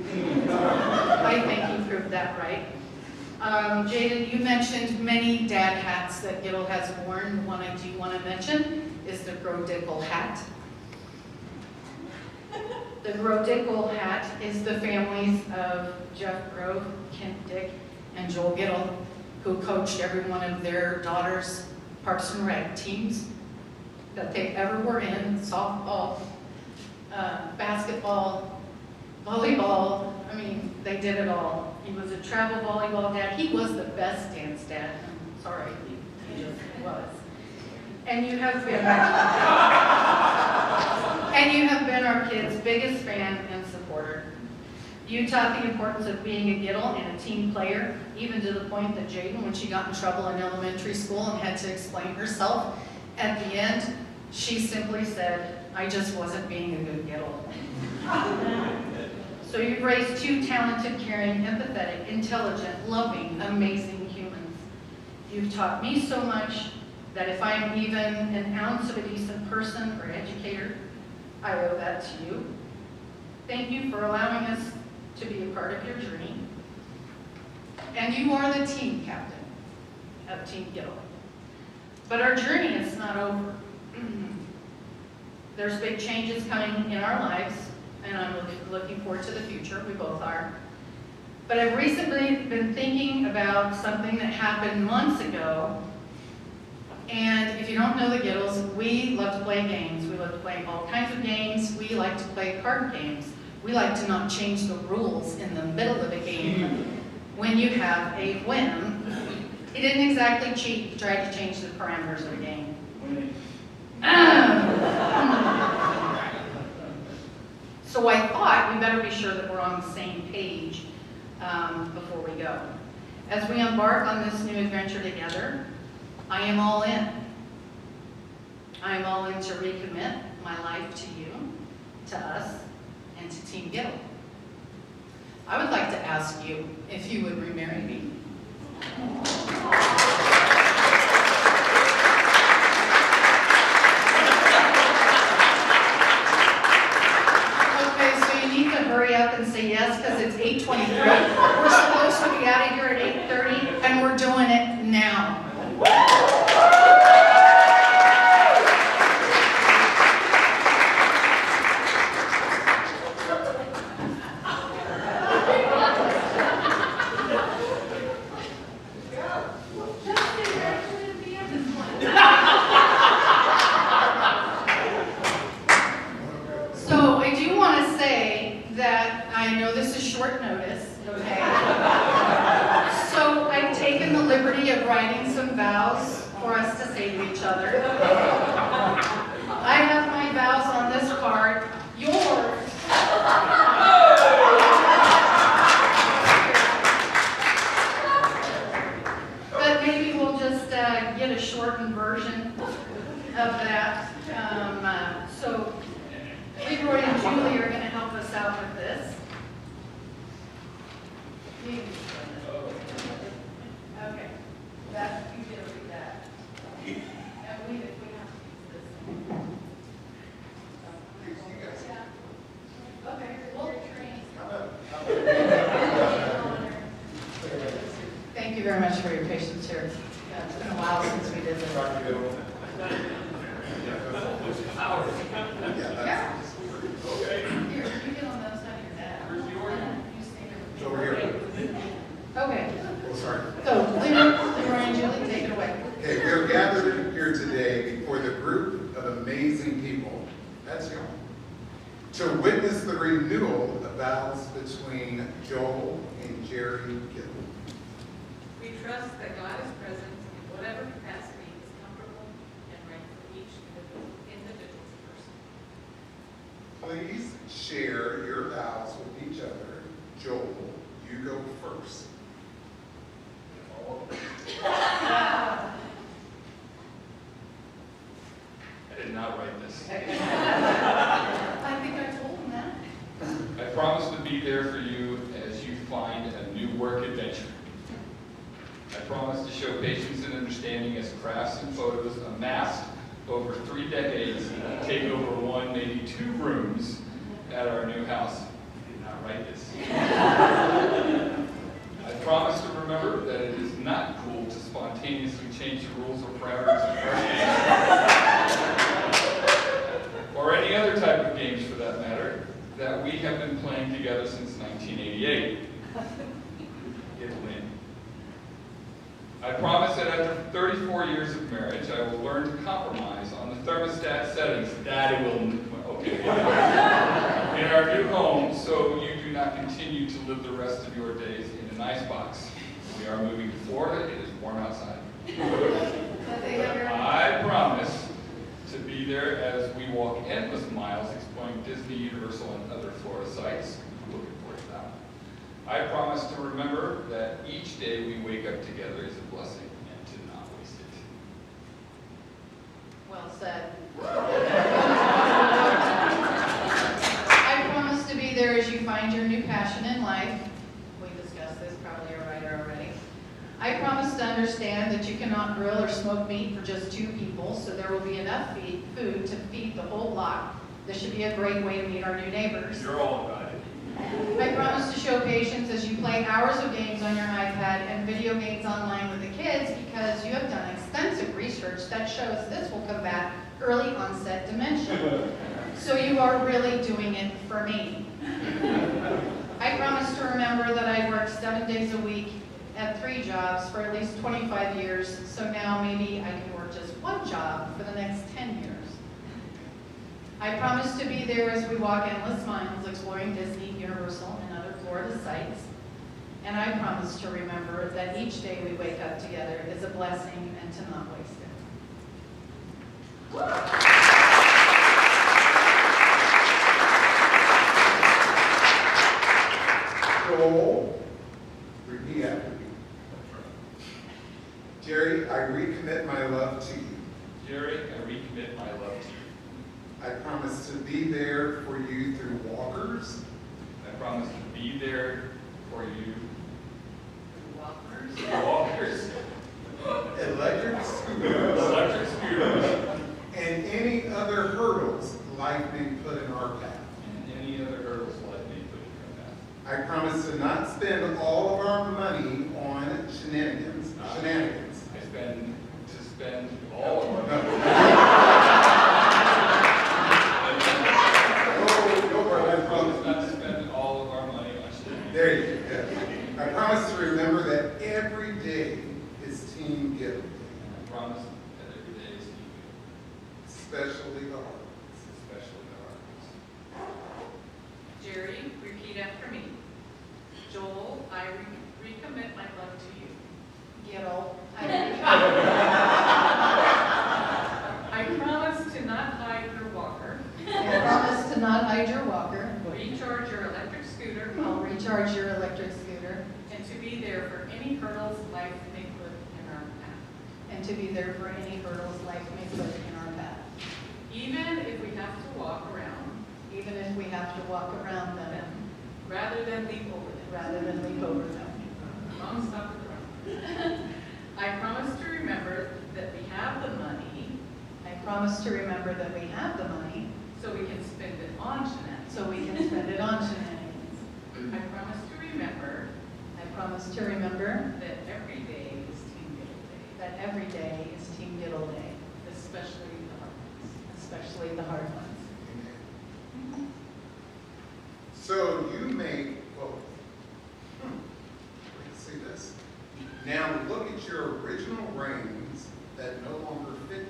I think he proved that right. Jaden, you mentioned many dad hats that Gittle has worn. The one I do want to mention is the Gittle hat. The Gittle hat is the families of Jeff Grove, Kent Dick, and Joel Gittle, who coached every one of their daughters' Parks and Rec teams that they ever were in, softball, basketball, volleyball. I mean, they did it all. He was a travel volleyball dad. He was the best dance dad. I'm sorry, he just was. And you have been our kids' biggest fan and supporter. You taught the importance of being a Gittle and a team player, even to the point that Jaden, when she got in trouble in elementary school and had to explain herself, at the end, she simply said, I just wasn't being a good Gittle. So you've raised 2 talented, caring, empathetic, intelligent, loving, amazing humans. You've taught me so much that if I'm even an ounce of a decent person or educator, I owe that to you. Thank you for allowing us to be a part of your journey. And you are the team captain of Team Gittle. But our journey is not over. There's big changes coming in our lives, and I'm looking forward to the future. We both are. But I've recently been thinking about something that happened months ago. And if you don't know the Gittles, we love to play games. We love to play all kinds of games. We like to play card games. We like to not change the rules in the middle of a game when you have a whim. He didn't exactly cheat. He tried to change the parameters of the game. So I thought we better be sure that we're on the same page before we go. As we embark on this new adventure together, I am all in. I'm willing to recommit my life to you, to us, and to Team Gittle. I would like to ask you if you would remarry me. Okay, so you need to hurry up and say yes because it's 8:23. We're supposed to be out of here at 8:30 and we're doing it now. So I do want to say that I know this is short notice, okay? So I've taken the liberty of writing some vows for us to say to each other. I have my vows on this card. Yours. But maybe we'll just get a shortened version of that. So Leroy and Julie are going to help us out with this. Okay. That, you get to read that. And we have to use this. Okay, we'll train. Thank you very much for your patience here. Yeah, it's been a while since we did this. Yeah. Here, you get on the other side of your dad. Where's yours? You stay here. It's over here. Okay. Oh, sorry. So, Leroy and Julie, take it away. Okay, we are gathered here today before the group of amazing people, that's you, to witness the renewal of vows between Joel and Jerry Gittle. We trust that God is present in whatever capacity is comfortable and right for each individual's person. Please share your vows with each other. Joel, you go first. I did not write this. I think I told him that. I promise to be there for you as you find a new work adventure. I promise to show patience and understanding as crafts and photos amassed over 3 decades take over 1, maybe 2 rooms at our new house. I did not write this. I promise to remember that it is not cool to spontaneously change the rules or parameters of our games, or any other type of games for that matter, that we have been playing together since 1988. It'll win. I promise that after 34 years of marriage, I will learn to compromise on the thermostat settings. Daddy will, okay. In our new home, so you do not continue to live the rest of your days in an icebox. We are moving to Florida. It is warm outside. I promise to be there as we walk endless miles exploring Disney, Universal, and other Florida sites. I'm looking forward to that. I promise to remember that each day we wake up together is a blessing and to not waste it. Well said. I promise to be there as you find your new passion in life. We discussed this, probably a writer already. I promise to understand that you cannot grill or smoke meat for just 2 people, so there will be enough food to feed the whole block. This should be a great way to meet our new neighbors. You're all invited. I promise to show patience as you play hours of games on your iPad and video games online with the kids because you have done extensive research that shows this will combat early onset dementia. So you are really doing it for me. I promise to remember that I worked 7 days a week at 3 jobs for at least 25 years, so now maybe I can work just 1 job for the next 10 years. I promise to be there as we walk endless miles exploring Disney, Universal, and other Florida sites. And I promise to remember that each day we wake up together is a blessing and to not waste it. Joel, repeat after me. Jerry, I recommit my love to you. Jerry, I recommit my love to you. I promise to be there for you through walkers, I promise to be there for you Walkers. through walkers, electric scooters, electric scooters, and any other hurdles life may put in our path. and any other hurdles life may put in your path. I promise to not spend all of our money on shenanigans. To spend all of our money. I promise not to spend all of our money on shenanigans. There you go. I promise to remember that every day is Team Gittle Day, I promise that every day is equal, especially the hard ones. especially the hard ones. Jerry, repeat after me. Joel, I recommit my love to you. Gittle. I promise to not hide your walker. I promise to not hide your walker. Recharge your electric scooter. I'll recharge your electric scooter. And to be there for any hurdles life may put in our path. And to be there for any hurdles life may put in our path. Even if we have to walk around, Even if we have to walk around them rather than leap over them. rather than leap over them. Mom, stop the drum. I promise to remember that we have the money I promise to remember that we have the money so we can spend it on shenanigans. so we can spend it on shenanigans. I promise to remember I promise to remember that every day is Team Gittle Day, that every day is Team Gittle Day, especially the hard ones. especially the hard ones. Amen. So you may vote. Let's see this. Now look at your original reins that no longer fit you.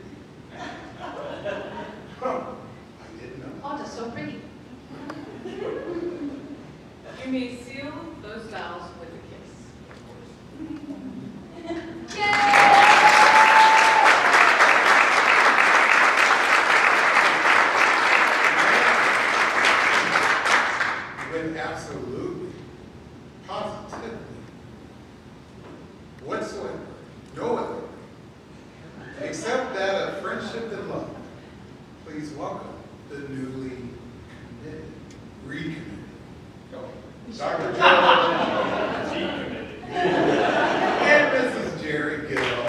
Huh, I didn't know. Oh, that's so pretty. You may seal those vows with a kiss. With absolutely, positively, whatsoever, no other, except that of friendship and love, please welcome the newly committed, recommitted, Dr. Joe Decommitted. and Mrs. Jerry Gittle.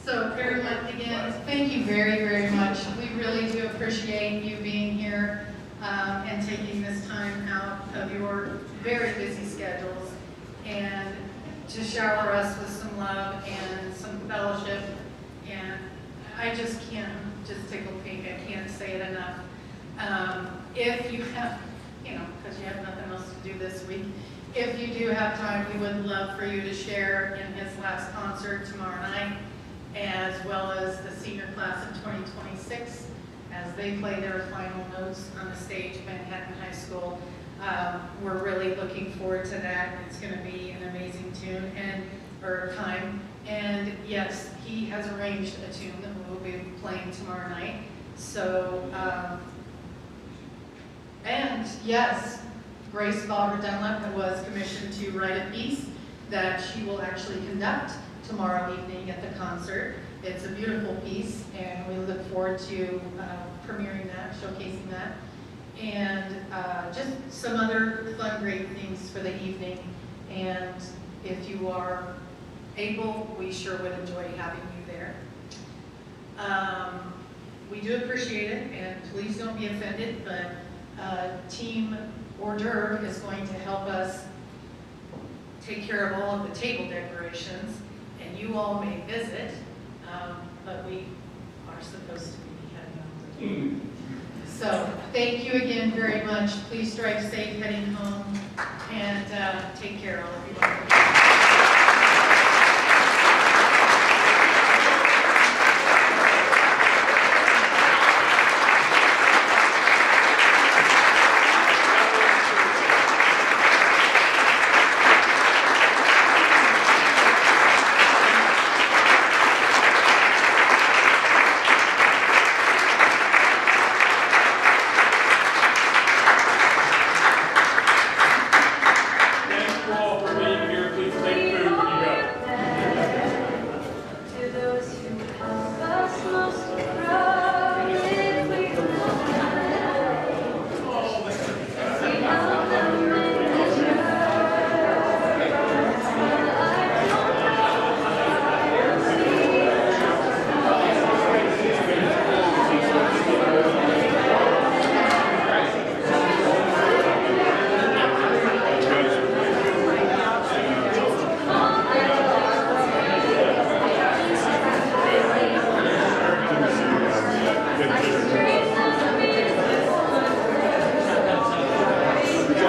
So very much, again, thank you very, very much. We really do appreciate you being here and taking this time out of your very busy schedules and to shower us with some love and some fellowship. And I just can't, just tickle pink, I can't say it enough. If you have, because you have nothing else to do this week, if you do have time, we would love for you to share in his last concert tomorrow night, as well as the senior class of 2026, as they play their final notes on the stage at Manhattan High School. We're really looking forward to that. It's going to be an amazing tune or time. And yes, he has arranged a tune that we'll be playing tomorrow night. So, and yes, Grace Bauer Dunlap was commissioned to write a piece that she will actually conduct tomorrow evening at the concert. It's a beautiful piece, and we look forward to premiering that, showcasing that, and just some other fun, great things for the evening. And if you are able, we sure would enjoy having you there. We do appreciate it, and please don't be offended, but Team Hors d'oeuvre is going to help us take care of all of the table decorations, and you all may visit, but we are supposed to be heading out. So thank you again very much. Please drive safe heading home, and take care, all of you.